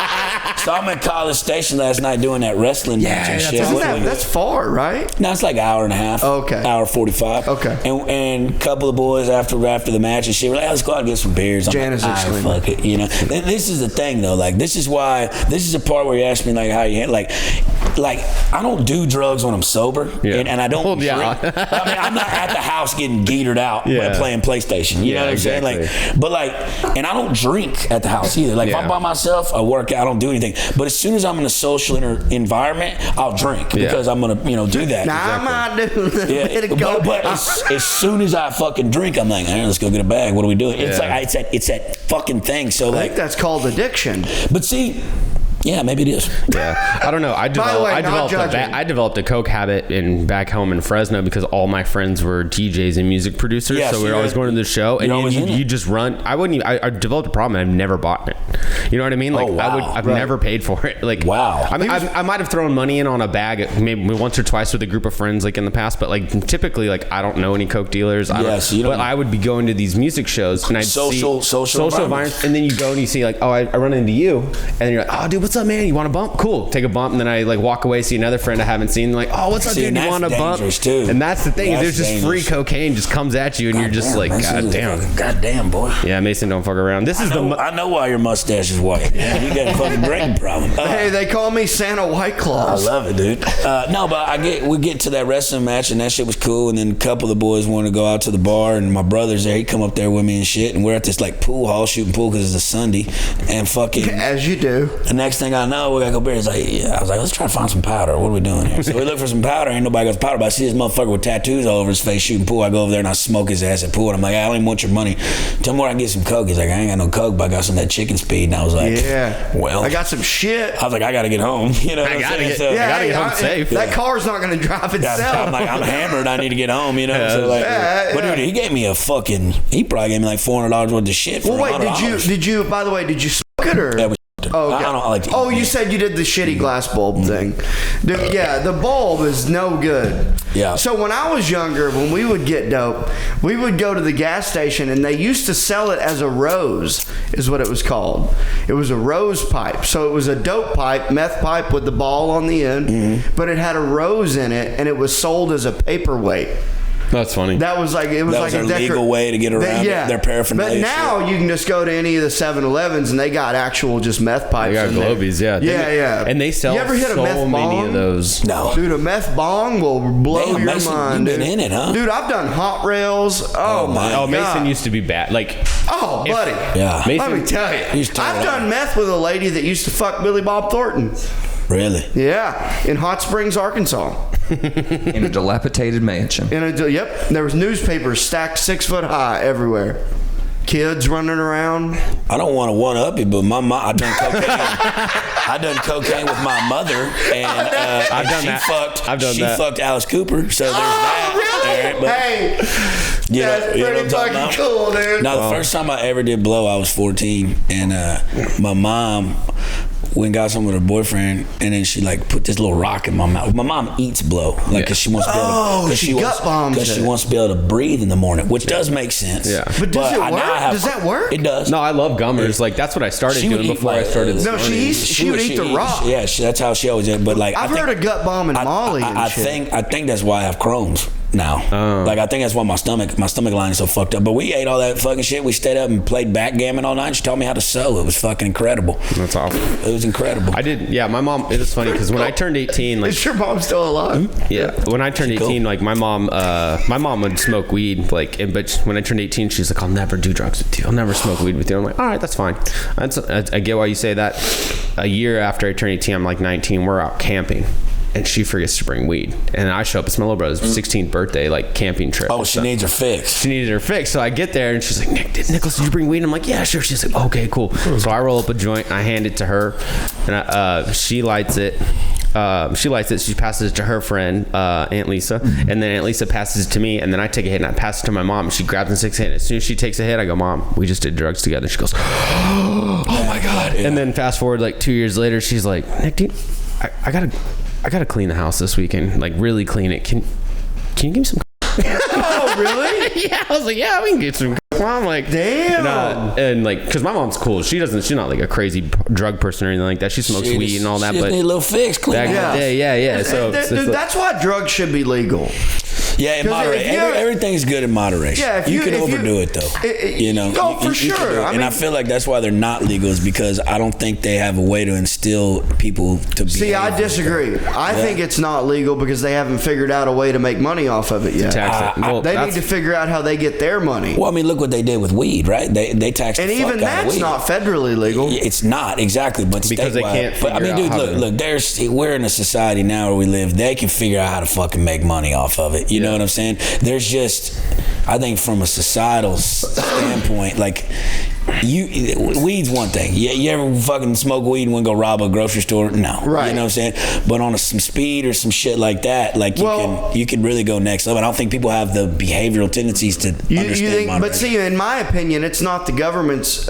So I'm at College Station last night doing that wrestling match and shit. That's far, right? No, it's like an hour and a half. Okay. Hour 45. Okay. And a couple of boys after the match and shit were like, let's go out and get some beers. I'm Janice like, fuck it. You know, this is the thing though. Like, this is a part where you ask me like how you like I don't do drugs when I'm sober. Yeah. And I don't drink. I mean, I'm not at the house getting geetered out playing PlayStation. You know what I'm saying? And I don't drink at the house either. Like if I'm by myself, I work out, I don't do anything. But as soon as I'm in a social environment, I'll drink because I'm gonna, do that. Now I might do a bit of coke. But as soon as I fucking drink, I'm like, hey, let's go get a bag. What are we doing? It's like it's that fucking thing. So I think that's called addiction. But see. Yeah, maybe it is. Yeah, I don't know. I developed a coke habit back home in Fresno because all my friends were DJs and music producers. Yeah, so we were always going to the show, and you just run. I developed a problem. I've never bought it. You know what I mean? Like I've never paid for it. Like wow. I mean, I might have thrown money in on a bag maybe once or twice with a group of friends like in the past, but like typically like I don't know any coke dealers. But I would be going to these music shows and I'd social environments, and then you go and you see like I run into you, and you're like, oh dude, what's up, man? You want a bump? Cool. Take a bump, and then I like walk away, see another friend I haven't seen, like, oh, what's up, dude? You want a bump? Too. And that's the thing. There's just free cocaine just comes at you, and you're just like, God damn, boy. Yeah, Mason, don't fuck around. I know why your mustache is white. Yeah, you got a fucking drinking problem. Hey, they call me Santa White Claws. I love it, dude. No, but we get to that wrestling match, and that shit was cool. And then a couple of the boys wanted to go out to the bar, and my brother's there. He come up there with me and shit, and we're at this like pool hall shooting pool because it's a Sunday, and fucking as you do. The next thing I know, we gotta go beer. It's like, I was like, let's try to find some powder. What are we doing here? So we look for some powder. Ain't nobody got powder, but I see this motherfucker with tattoos all over his face shooting pool. I go over there and I smoke his ass at pool. And I'm like, I don't even want your money. Tell me where I can get some coke. He's like, I ain't got no coke, but I got some of that chicken speed. And I was like, well, I got some shit. I was like, I gotta get home. You know what I'm saying? I gotta get home safe. That car's not gonna drive itself. I'm like, I'm hammered. I need to get home. You know. So like, but dude, he gave me he probably gave me like $400 worth of shit. For well, wait, did you? By the way, did you smoke it or? Yeah, Oh, okay. I don't like to you said you did the shitty glass bulb thing. Dude, yeah, the bulb is no good. Yeah. So when I was younger, when we would get dope, we would go to the gas station and they used to sell it as a rose, is what it was called. It was a rose pipe. So it was a dope pipe, meth pipe with the ball on the end, but it had a rose in it and it was sold as a paperweight. That's funny. That was like a legal way to get around their paraphernalia. But now you can just go to any of the 7-Elevens and they got actual just meth pipes. They got globies, yeah. And they sell so many of those. No, dude, a meth bong will blow your mind. You've been in it, huh? Dude, I've done hot rails. Oh my God. Mason used to be bad. Like, buddy. Yeah. Mason, let me tell you, I've done meth with a lady that used to fuck Billy Bob Thornton. Really? Yeah, in Hot Springs, Arkansas. In a dilapidated mansion. Yep. There was newspapers stacked 6 foot high everywhere. Kids running around. I don't want to one up you, but my mom, I done cocaine. I done cocaine with my mother, and I've done she that. fucked Alice Cooper. So there's that. Really? Right, That's pretty fucking cool, dude. Now, the first time I ever did blow, I was 14, and my mom went and got some with her boyfriend, and then she like put this little rock in my mouth. My mom eats blow, like because she wants to be able to, she wants to be able to breathe in the morning, which does make sense. Yeah, but does it work? Does that work? It does. No, I love gummers. Like that's what I started doing before I started. No, she would eat the rock. Yeah, that's how she always did. But like I've heard of gut bomb and Molly. I think that's why I have Crohn's. now. Like I think that's why my stomach line is so fucked up. But we ate all that fucking shit. We stayed up and played backgammon all night. She taught me how to sew. It was fucking incredible. That's awesome. It was incredible. I did. Yeah, my mom. It was funny because when I turned 18, like, Is your mom still alive? yeah, when I turned 18, like my mom would smoke weed, like, but when I turned 18, she's like, I'll never do drugs with you. I'll never smoke weed with you. I'm like, all right, that's fine. I get why you say that. A year after I turned 18, I'm like 19. We're out camping. And she forgets to bring weed. And I show up. It's my little brother's 16th birthday, like, camping trip. Oh, she needs her fix. She needed her fix. So I get there, and she's like, Nicholas, did you bring weed? And I'm like, yeah, sure. She's like, okay, cool. So I roll up a joint. I hand it to her. And she lights it. She passes it to her friend, Aunt Lisa. And then Aunt Lisa passes it to me. And then I take a hit, and I pass it to my mom. She grabs and takes a hit. As soon as she takes a hit, I go, Mom, we just did drugs together. She goes, oh, my God. Yeah. And then fast forward, like, 2 years later, she's like, Nick, dude, I gotta clean the house this weekend, like really clean it. Can you give me some? Oh, really? Yeah, I was like, yeah, we can get some. I'm like, damn. And like, cause my mom's cool. She's not like a crazy drug person or anything like that. She smokes weed and all that. She But need a little fix, clean. Yeah. So that's why drugs should be legal. Yeah, in moderation. Everything's good in moderation. Yeah, you can overdo it though. You know, oh, for sure. And I feel like that's why they're not legal, is because I don't think they have a way to instill people to be. See, I disagree. I think it's not legal because they haven't figured out a way to make money off of it yet. Tax it. Well, they need to figure out how they get their money. Well, I mean, look what they did with weed, right? They taxed and the fuck even out of that's weed. not federally legal. It's not exactly, but because they can't. But I mean, dude, look. We're in a society now where we live. They can figure out how to fucking make money off of it. You know what I'm saying? There's just, I think, from a societal standpoint, like. Weed's one thing. You ever fucking smoke weed and want to go rob a grocery store? No. Right. You know what I'm saying? But on some speed or some shit like that, like you can really go next level. I don't think people have the behavioral tendencies to understand moderation. But see, in my opinion, it's not the government's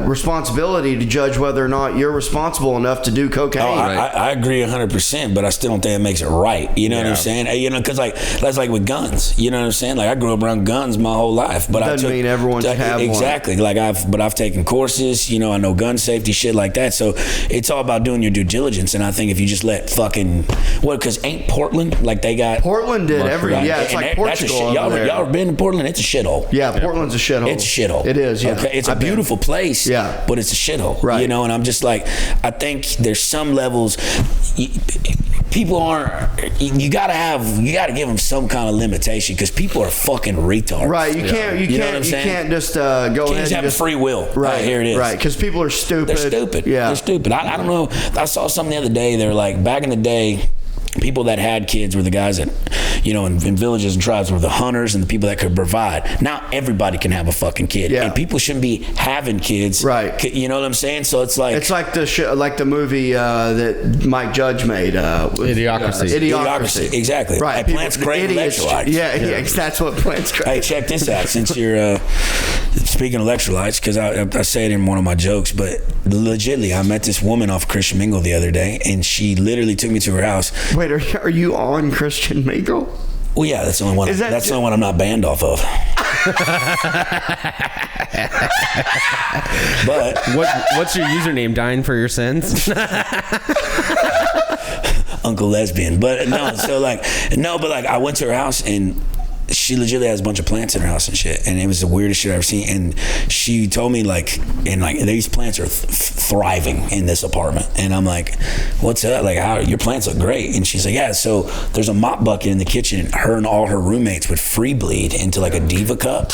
responsibility to judge whether or not you're responsible enough to do cocaine. Oh, I agree 100%, but I still don't think it makes it right. You know what I'm saying? You know, because like that's like with guns. You know what I'm saying? Like I grew up around guns my whole life, but doesn't mean everyone should have one. Exactly. Like I've taken courses, you know, I know gun safety, shit like that. So it's all about doing your due diligence. And I think if you just let fucking, because ain't Portland, like they got. Portland did it's like Portugal. Y'all ever been to Portland? It's a shithole. Yeah, Portland's a shithole. It's a shithole. It is, yeah. Okay, it's a beautiful place. Yeah. But it's a shithole. Right. You know, and I'm just like, I think there's some levels. People aren't. You gotta give them some kind of limitation because people are fucking retards. Right. You can't just go ahead and have free will. Right. Here it is. Right. Because people are stupid. They're stupid. Yeah. They're stupid. I don't know. I saw something the other day. They were like, back in the day, people that had kids were the guys that, you know, in villages and tribes were the hunters and the people that could provide. Now everybody can have a fucking kid. Yeah. And people shouldn't be having kids. Right. You know what I'm saying? So it's like the movie that Mike Judge made. Idiocracy. Exactly. Right. Plants crave electrolytes. Yeah. That's what plants crave. Hey, check this out. Since you're speaking of electrolytes, because I say it in one of my jokes, but legitimately, I met this woman off Christian Mingle the other day, and she literally took me to her house. Wait, are you on Christian Mingle? Well, yeah, that's the only one. That's the only one I'm not banned off of. But what's your username? Dying for your sins. Uncle Lesbian. But no, but I went to her house and she legitimately has a bunch of plants in her house and shit, and it was the weirdest shit I've ever seen. And she told me these plants are thriving in this apartment, and I'm like, what's up? Like, how your plants look great? And she's like, yeah. So there's a mop bucket in the kitchen. Her and all her roommates would free bleed into like a Diva cup.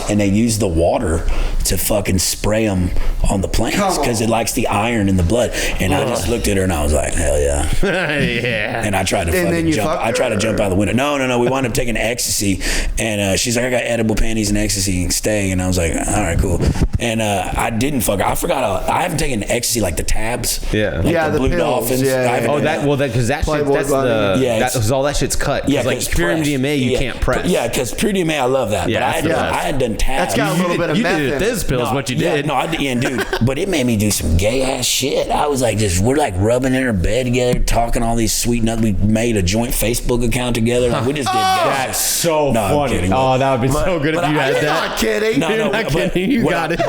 And they use the water to fucking spray them on the plants because it likes the iron in the blood. And I just looked at her and I was like, hell yeah. Yeah. And I tried to jump out of the window. No. We wound up taking ecstasy, and she's like, I got edible panties and ecstasy and stay. And I was like, all right, cool. And I didn't fuck her. I forgot. I haven't taken ecstasy like the tabs. Yeah. Like the Blue pills. Dolphins. Yeah. Because all that shit's cut. Yeah. Like pure MDMA, you can't press. Yeah, because pure MDMA, I love that. Yeah. But I had done tabs. That's got a little bit of meth in it. piss pill is what you did. No, dude. But it made me do some gay ass shit. I was like, we're like rubbing in our bed together, talking all these sweet nuts. We made a joint Facebook account together. Like, we just did gay That's so No, I'm funny. kidding. Oh, that would be so good if you had You're that. not kidding. No, You're not kidding. You got it.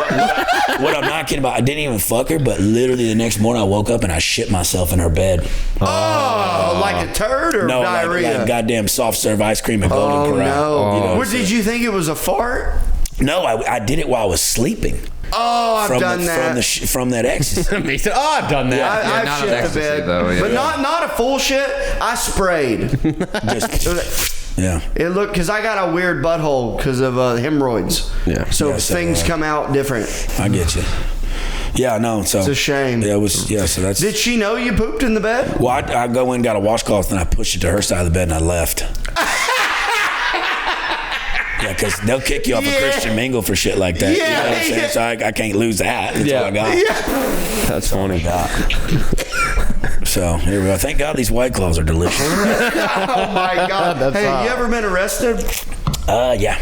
What I'm not kidding about, I didn't even fuck her, but literally the next morning I woke up and I shit myself in her bed. Oh, like a turd or No, diarrhea? like goddamn soft serve ice cream at Golden Corral. No. You know, What, did you think it was a fart? No, I did it while I was sleeping. Oh, I've done that. From that ecstasy. Mason, oh, I've done that. I've not an shit the ecstasy, bed, though, yeah. but not a full shit. I sprayed. Just, yeah. It looked because I got a weird butthole because of hemorrhoids. Yeah. So Yeah, so, things come out different. I get you. Yeah, no. So It's a shame. Yeah, it was. Yeah, so that's. Did she know you pooped in the bed? Well, I go in, got a washcloth, and I pushed it to her side of the bed, and I left. Yeah, because they'll kick you off a Christian mingle for shit like that. You know what I'm saying? Yeah. So I can't lose that. That's all I got. That's funny. So here we go. Thank God these White Claws are delicious. Oh my God! Hey, hot. you ever been arrested? Yeah.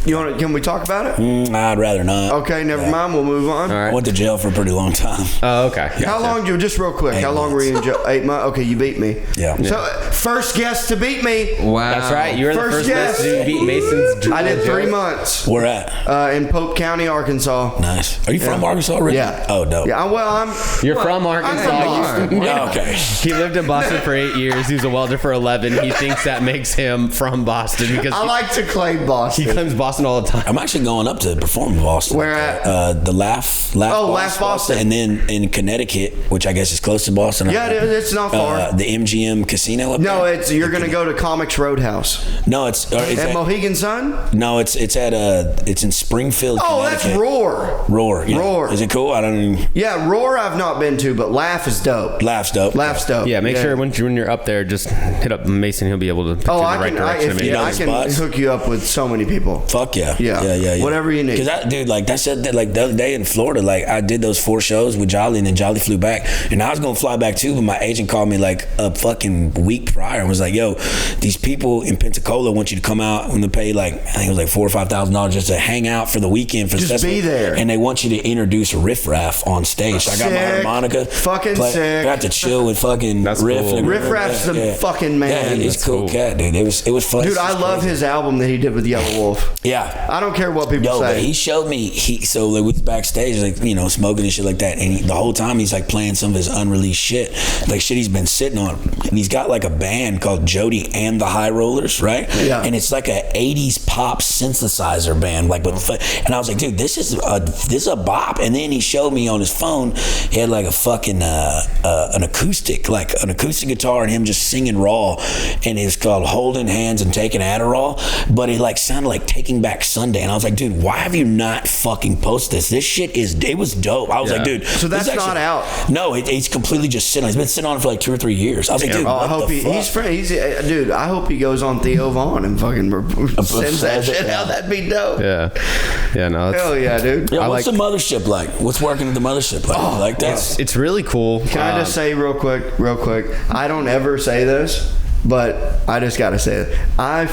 You want? Can we talk about it? I'd rather not. Okay, never mind. We'll move on. All I right. went to jail for a pretty long time. Oh, okay. How long did you? Just real quick. 8 How long were you in jail? 8 months. Okay, you beat me. Yeah. So first guest to beat me. Wow. That's right. You were the First first guess. person to beat Mason's. I did 3 months Where at? in Pope County, Arkansas. Nice. Are you from Arkansas already? Yeah. Oh, dope. Yeah. Well, I'm. You're from Arkansas. I'm from Oh, okay. He lived in Boston for 8 years. He was a welder for 11. He thinks that makes him from Boston because I like to claim Boston. he claims Boston all the time. I'm actually going up to perform in Boston. Where at? The Laugh Laugh Boston. And then in Connecticut, which I guess is close to Boston. Yeah, it's not far. The MGM Casino up No, there. you're gonna go to Comics Roadhouse No, it's at Mohegan Sun. no, it's in Springfield, Oh, that's Connecticut. Roar. Roar. Yeah. Roar. Is it cool? I don't even. Yeah, Roar I've not been to, but Laugh is dope. Laugh's dope. Laugh's dope. Yeah, make sure when you're up there, just hit up Mason. He'll be able to put you in the right direction. I knows can spots. hook you up with so many people. Fuck yeah. Yeah. Whatever you need. Because dude, like that said that like the other day in Florida, like I did those 4 shows with Jolly, and then Jolly flew back, and I was gonna fly back too, but my agent called me like a fucking week prior and was like, "Yo, these people in Pensacola want you to come out and they pay like I think it was like $4,000 or $5,000 just to hang out for the weekend for the Just be festival. there. and they want you to introduce a riff raff on stage." So I got my Sick. harmonica, Fucking sick. I got to chill with fucking That's Riff. cool. and Riff Raff's the fucking man. Yeah, he's That's cool cool. cat, dude. It was fun. Dude, I love his album that he did with Yellow Wolf. Yeah. I don't care what people Yo, but say. he showed me. So like we was backstage, like smoking and shit like that, and the whole time he's like playing some of his unreleased shit, like shit he's been sitting on. And he's got like a band called Jody and the High Rollers, right? Yeah. And it's like a '80s pop synthesizer band, like with. And I was like, dude, this is a bop. And then he showed me on his phone, he had like a fucking an acoustic guitar, and him just singing raw, and it's called Holding Hands and Taking Adderall, but it like sounded like Taking Back Sunday, and I was like, dude, why have you not fucking posted this? This shit it was dope. I was like, dude, So this that's is not out? No, it's completely just sitting on. He's been sitting on it for like 2 or 3 years. I was like, dude, I what hope the fuck? he's friend. Dude. I hope he goes on Theo Vaughn and fucking sends that shit out. That'd be dope. Yeah. No, Hell yeah, dude. Yeah, I what's like- the mothership like? What's working at the mothership like? You like that? it's really cool. Can I just say real quick? I don't ever say this, but I just gotta say it. I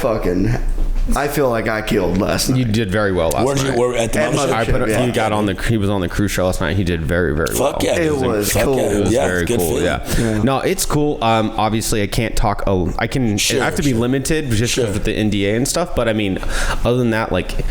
feel like I killed last night. You did very well last Where'd night. you at the At mothership? Mothership. He was on the cruise show last night. He did very, very well. Fuck yeah, It dude. was Fuck cool. yeah. It was Yeah, very it's good cool. feeling. Yeah. No, it's cool. Obviously, I can't talk. I have to be limited just because with the NDA and stuff. But I mean, other than that, like.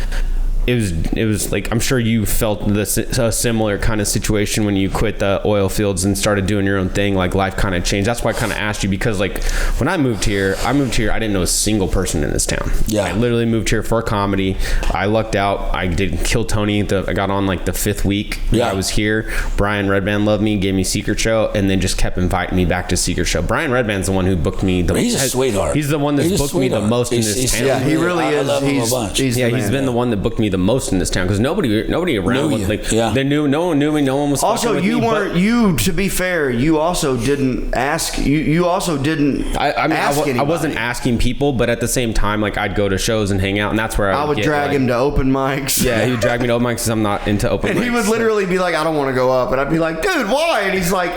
It was like, I'm sure you felt a similar kind of situation when you quit the oil fields and started doing your own thing. Like life kind of changed. That's why I kind of asked you, because like when I moved here, I didn't know a single person in this town. Yeah. I literally moved here for comedy. I lucked out. I did Kill Tony. I got on like the 5th week. Yeah. I was here. Brian Redband loved me, gave me Secret Show, and then just kept inviting me back to Secret Show. Brian Redband's the one who booked me. He's a sweetheart. He's the one that's He's a booked me the sweetheart. most in He's- this he's- town. Yeah, he really I is. love him a bunch. He's Yeah, the he's man. been the one that booked me the most in this town, because nobody around Knew was you. like, Yeah. they knew, no one knew me, no one was Also, fucking with you me, weren't. but You, to be fair, you also didn't ask. You also didn't. I mean, ask I anybody. wasn't asking people, but at the same time, like I'd go to shows and hang out, and that's where I would get, drag like- him to open mics. Yeah, he would drag me to open mics because I'm not into open And mics. he would literally be like, "I don't want to go up," and I'd be like, "Dude, why?" And he's like,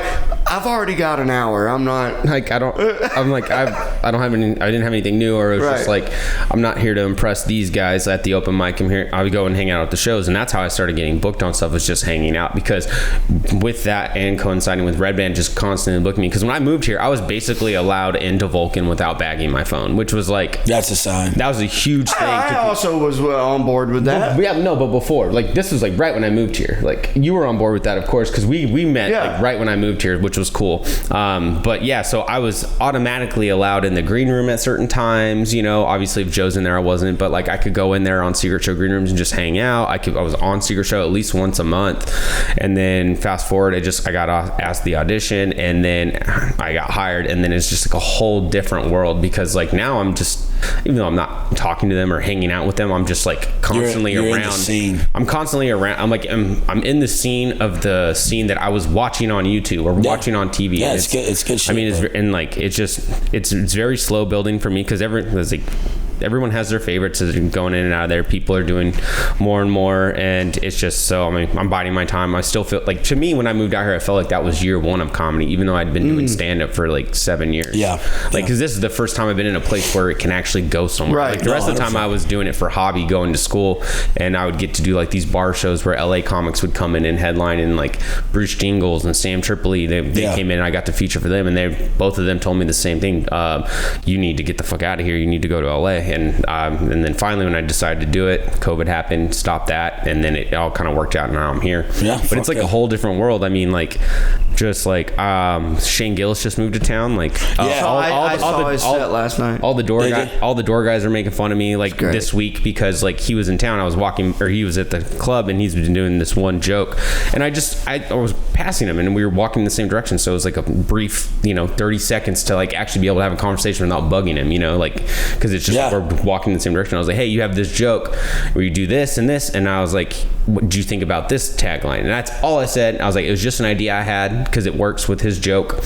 "I've already got an hour. I'm not." like I'm like I didn't have anything new, or it was just like, I'm not here to impress these guys at the open mic. I would go and hang out at the shows, and that's how I started getting booked on stuff, was just hanging out, because with that and coinciding with Red Band just constantly booking me, because when I moved here, I was basically allowed into Vulcan without bagging my phone, which was like, that's a sign. That was a huge thing. I also was on board with that. But before, like, this was like right when I moved here. Like, you were on board with that, of course, because we met like right when I moved here, which was cool. But yeah, so I was automatically allowed in the green room at certain times. You know, obviously if Joe's in there, I wasn't, but like I could go in there on Secret Show green rooms and just hang out. I was on Secret Show at least once a month, and then fast forward, I got asked the audition, and then I got hired, and then it's just like a whole different world, because like now I'm just, even though I'm not talking to them or hanging out with them, I'm just like constantly you're around. In the scene. I'm constantly around. I'm like, I'm in the scene of the scene that I was watching on YouTube or watching on TV. Yeah, it's good shit. I mean, it's very slow building for me, because everyone has their favorites going in and out of there. People are doing more and more, and it's just so, I mean, I'm biding my time. I still feel like, to me, when I moved out here, I felt like that was year one of comedy, even though I'd been doing stand-up for like 7 years. Yeah. Like, because this is the first time I've been in a place where it can actually go somewhere. Right. Like, the rest of the time I was doing it for hobby, going to school, and I would get to do like these bar shows where LA comics would come in and headline, and like Bruce Jingles and Sam Tripoli, they came in and I got to feature for them, and both of them told me the same thing. You need to get the fuck out of here. You need to go to LA. And then finally, when I decided to do it, COVID happened, stopped that, and then it all kind of worked out, and now I'm here. Yeah, but it's like a whole different world. I mean, like, just like Shane Gillis just moved to town. Like, I saw his set last night. All the door guys are making fun of me like this week, because like he was in town. I was walking, or he was at the club, and he's been doing this one joke, and I was passing him, and we were walking in the same direction. So it was like a brief, 30 seconds to like actually be able to have a conversation without bugging him, like, because it's just we're walking in the same direction. I was like, hey, you have this joke where you do this and this, and I was like, what do you think about this tagline? And that's all I said. I was like, it was just an idea I had because it works with his joke.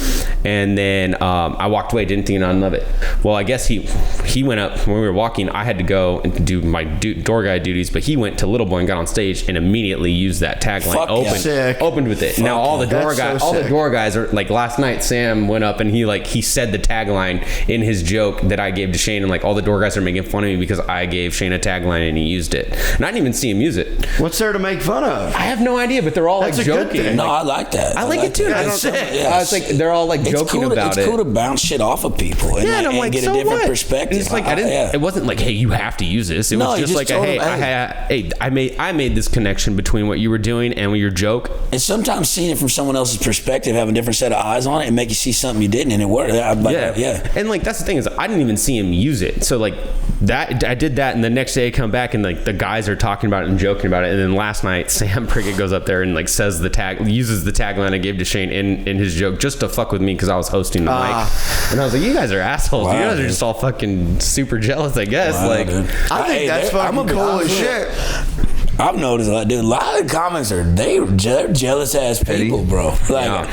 And then I walked away, didn't think I'd love it. Well, I guess he went up when we were walking. I had to go and do my door guy duties, but he went to Little Boy and got on stage and immediately used that tagline. Opened with it. Now all the door guys are like, last night Sam went up and he said the tagline in his joke that I gave to Shane, and like all the door guys are making fun of me because I gave Shane a tagline and he used it. And I didn't even see him use it. What's there to make fun of? I have no idea, but they're all That's like a good joking. thing. No, I like that. I like it too. I was like, they're all like joking about it. It's cool to bounce shit off of people and, and I'm like, get so a different what? perspective. And it's like, it wasn't like, hey, you have to use this. It was just like, I made this connection between what you were doing and your joke. And sometimes seeing it from someone else's perspective, having a different set of eyes on it, and make you see something you didn't, and it worked. And like, that's the thing, is I didn't even see him use it. So like that, I did that, and the next day I come back and like the guys are talking about it and joking about it. And then last night Sam Prickett goes up there and like uses the tagline I gave to Shane in his joke just to fuck with me because I was hosting the mic. And I was like, you guys are assholes. Wow, you guys are dude. just all fucking super jealous, I guess. Wow, like, dude. I think that's fucking cool as shit. I've noticed, dude, a lot of comics they're jealous ass people, bro. Like,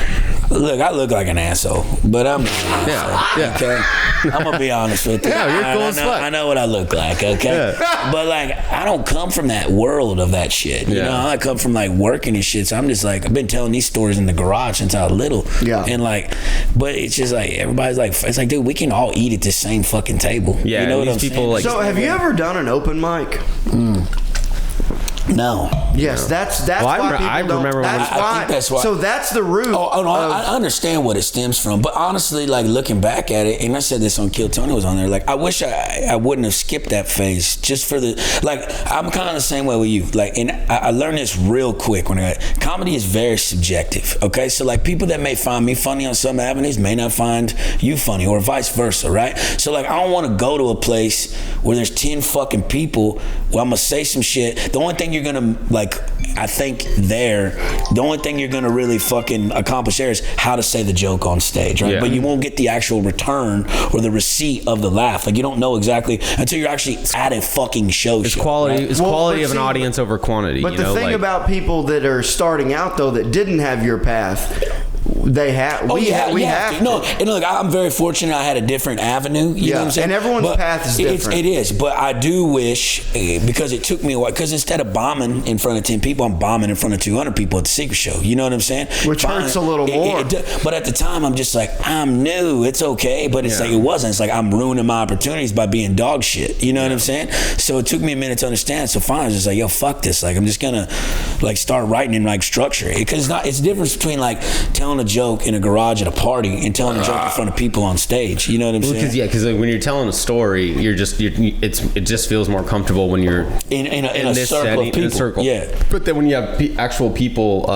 look, I look like an asshole, but I'm not. Okay, I'm gonna be honest with you. Yeah, you're cool as fuck. I know what I look like. Okay, but like, I don't come from that world of that shit. You know, I come from like working and shit. So I'm just like, I've been telling these stories in the garage since I was little. Yeah, and like, but it's just like everybody's like, it's like, dude, we can all eat at the same fucking table. Yeah, you know what I'm people saying? like. So have you ever done an open mic? No. Yes, that's why people don't. Remember I think that's why. So that's the root. No, I understand what it stems from, but honestly, like looking back at it, and I said this on Kill Tony was on there. Like, I wish I wouldn't have skipped that phase just for the like. I'm kind of the same way with you. Like, and I learned this real quick when comedy is very subjective. Okay, so like people that may find me funny on some avenues may not find you funny, or vice versa, right? So like, I don't want to go to a place where there's 10 fucking people where I'm gonna say some shit. The only thing you're gonna like, I think the only thing you're gonna really fucking accomplish there is how to say the joke on stage, right? But you won't get the actual return or the receipt of the laugh. Like, you don't know exactly until you're actually at a fucking show. It's quality. Right? It's quality of an audience over quantity. But the thing about people that are starting out though, that didn't have your path, They have. We have. No, and look, I'm very fortunate. I had a different avenue. You know what I'm saying? And everyone's path is different. It is, but I do wish because it took me a while. Because instead of bombing in front of 10 people, I'm bombing in front of 200 people at the secret show. You know what I'm saying? Which hurts a little more. But at the time, I'm just like, I'm new. It's okay. But it's like it wasn't. It's like I'm ruining my opportunities by being dog shit. You know what I'm saying? So it took me a minute to understand. So finally, I was just like, yo, fuck this. Like I'm just gonna like start writing in like structure because it's the difference between like telling a joke in a garage at a party and telling a joke in front of people on stage. You know what I'm saying? Because like, when you're telling a story, it just feels more comfortable when you're in a circle setting, of people. in a circle. Yeah. But then when you have actual people.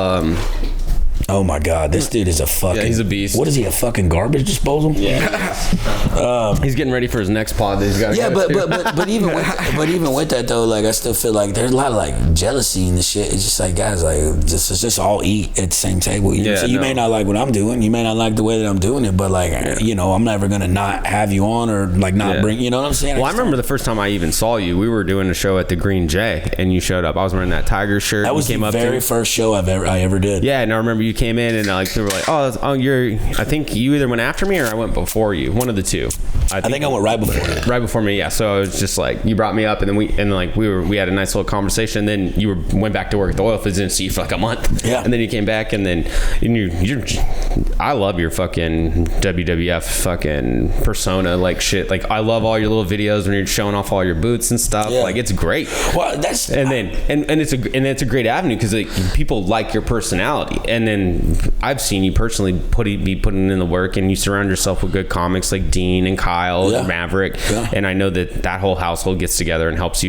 Oh my God, this dude is a fucking. Yeah, he's a beast. What is he? A fucking garbage disposal? Yeah. He's getting ready for his next pod that he's got. Yeah, but even with that though, like I still feel like there's a lot of like jealousy in the shit. It's just like guys, like just all eat at the same table. So you may not like what I'm doing. You may not like the way that I'm doing it, but like you know, I'm never gonna not have you on or like not bring. You know what I'm saying? Well, I remember the first time I even saw you. We were doing a show at the Green J, and you showed up. I was wearing that Tiger shirt. That was the very first show I ever did. Yeah, and I remember you came in and like they were like, oh, you're. I think you either went after me or I went before you. One of the two. I think I went right before you. Right before me, yeah. So it was just like you brought me up, and then we had a nice little conversation. And then you went back to work at the oil fields, didn't see you for like a month. Yeah. And then you came back, and then you're I love your fucking WWF fucking persona, like shit. Like I love all your little videos when you're showing off all your boots and stuff. Yeah. Like it's great. Well, that's and it's a great avenue because like, people like your personality. And then I've seen you personally be putting in the work, and you surround yourself with good comics like Dean and Kyle and Maverick. Yeah. And I know that whole household gets together and helps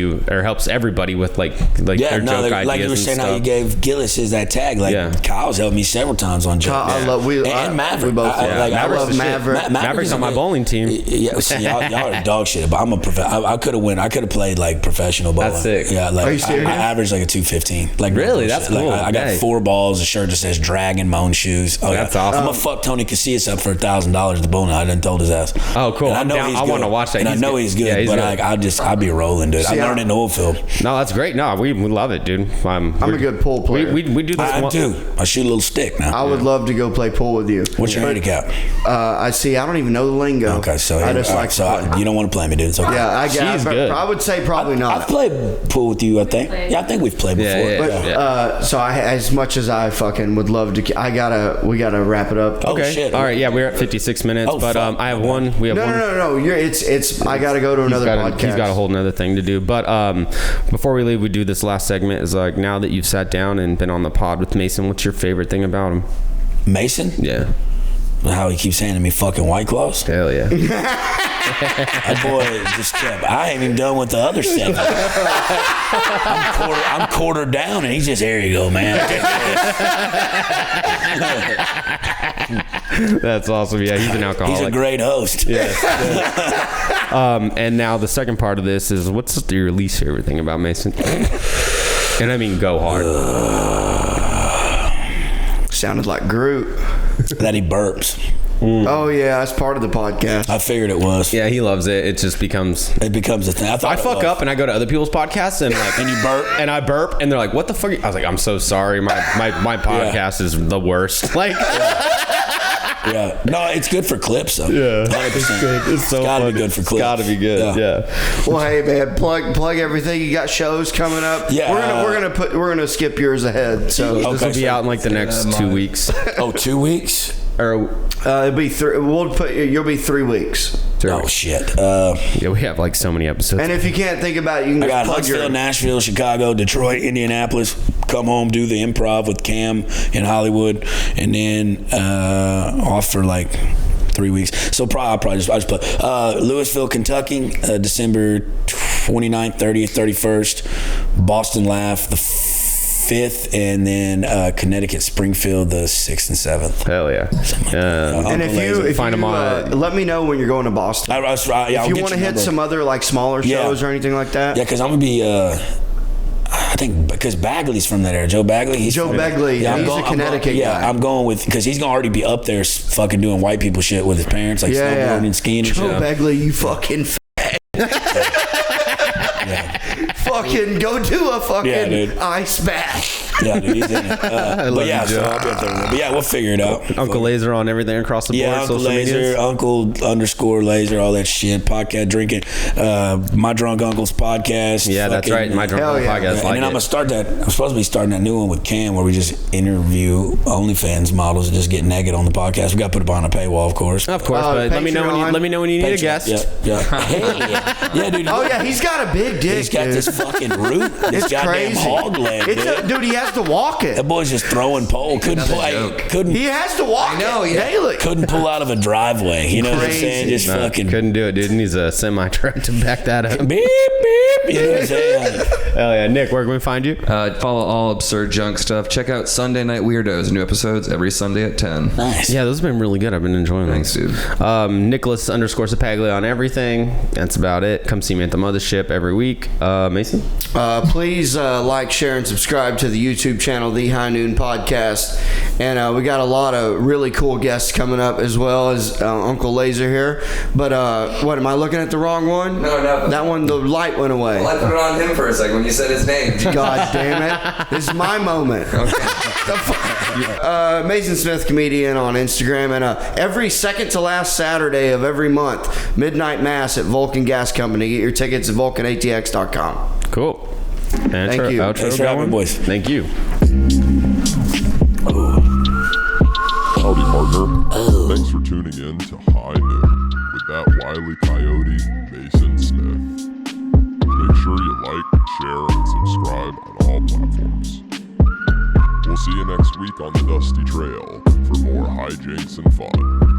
everybody with like their joke ideas. Like you were saying, how you gave Gillis that tag. Like Kyle's helped me several times on jokes. And Maverick. I love Maverick. Maverick's on my bowling team. Yeah, see, y'all are dog shit. But I'm I could have I could have played like professional bowling. That's sick. Yeah, like are you serious? I averaged like a 215. Like really, that's cool. Like, I got 4 balls, a shirt that says Dragon Moan shoes. Oh, that's awesome. I'm gonna fuck Tony Casillas up for $1,000 at the bowling. I done told his ass. Oh, cool. And I want to watch that. And I know he's good, yeah, but like I'd be rolling, dude. I learned in the oil field. No, that's great. No, we love it, dude. I'm a good pool player. We do this. I do. I shoot a little stick now. I would love to go play pool with you. What's your handicap? I don't even know the lingo. Okay, so I just like you don't want to play me, dude. It's okay. Yeah, She's good. I would say probably not. I've played pool with you, I think. Yeah, I think we've played before. So as much as I fucking would love to, we gotta wrap it up. Oh, okay. Shit. All right. Yeah, we're at 56 minutes, but I have one. We have one. No. It's. I gotta go to another podcast. He's got a whole nother thing to do. But before we leave, we do this last segment. Is like now that you've sat down and been on the pod with Mason, what's your favorite thing about him? Mason? Yeah. How he keeps handing me fucking White Claws. Hell yeah. That boy just kept. I ain't even done with the other 7. I'm quartered down, and he's just, here you go, man. That's awesome. Yeah, he's an alcoholic. He's a great host. Yeah. And now the second part of this is, what's your least favorite thing about Mason? And I mean, go hard. Sounded like Groot. That he burps. Oh yeah, that's part of the podcast. I figured it was. Yeah, he loves it. It just becomes a thing. I fuck up and I go to other people's podcasts and like and you burp and I burp and they're like, "What the fuck?" I was like, "I'm so sorry. My podcast is the worst." Like. Yeah, no, it's good for clips though. Yeah, 100%. It's so gotta funny. be good for clips. It's gotta be good. Yeah. Well, hey man, plug everything. You got shows coming up. Yeah, we're gonna skip yours ahead. So this will be out in like the next 2 weeks. Oh, 2 weeks? Or it'll be 3. You'll be 3 weeks. Oh shit. Yeah, we have like so many episodes. And if you can't think about it, you can just plug Huntsville, Nashville, Chicago, Detroit, Indianapolis. Come home, do the improv with Cam in Hollywood, and then off for like 3 weeks. So I'll probably just play Louisville, Kentucky, December 29th, 30th, 31st. Boston Laugh the 5th, and then Connecticut, Springfield the 6th and 7th. Hell yeah. And if you find them on, let me know when you're going to Boston. If you want to hit some other like smaller shows or anything like that. Yeah, because I'm gonna be. I think because Bagley's from that area. Joe Bagley. He's a Connecticut guy. I'm going with because he's gonna already be up there fucking doing white people shit with his parents, like snowboarding and skiing and shit. Joe Bagley, you fucking fag. fucking go do a fucking dude. ice bath. Yeah, dude, he's in it. But yeah, so I'll be up there. But yeah, we'll figure it out. Uncle Lazer on everything across the board. Yeah, Uncle social Lazer, medias. Uncle_Lazer, all that shit. Podcast drinking. My Drunk Uncle's podcast. Yeah, that's fucking- right. My Drunk Hell Uncle yeah. podcast. And Like then I'm it. gonna start that. I'm supposed to be starting that new one with Cam, where we just interview OnlyFans models and just get naked on the podcast. We got to put it behind a paywall, of course. Of course, but let me know when you Patreon. need a Patreon. guest. Yeah. Hey, yeah, dude. Oh yeah, he's got a big dick. He's got dude. this fucking root. This It's goddamn crazy. hog leg, dude. Dude, he has to walk it. That boy's just throwing pole. Couldn't Another pull. joke. Couldn't. He has to walk know, it yeah. daily. Couldn't pull out of a driveway. You know what I'm Crazy. saying? Just No, fucking couldn't do it, dude. Needs a semi truck to back that up. beep beep. You know what I'm saying? Hell yeah, Nick, where can we find you? Follow all absurd junk stuff. Check out Sunday Night Weirdos. New episodes every Sunday at 10. Nice. Yeah, those have been really good. I've been enjoying them. Thanks, dude. Nicholas_Sapaglia on everything. That's about it. Come see me at the mothership every week. Mason? Please like, share, and subscribe to the YouTube channel, The High Noon Podcast. And we got a lot of really cool guests coming up, as well as Uncle Lazer here. But what, am I looking at the wrong one? No. That one, the light went away. I put it on him for a second when you said his name. God damn it. This is my moment. Mason Smith Comedian on Instagram. And every second to last Saturday of every month, Midnight Mass at Vulcan Gas Company. Get your tickets at vulcanatx.com. Cool. Thank you. Outro Thanks for having me, going? boys. Thank you. Howdy, partner. Thanks for tuning in to High Noon with that wily coyote, Mason Smith. Make sure you like, share, and subscribe on all platforms. We'll see you next week on the Dusty Trail for more hijinks and fun.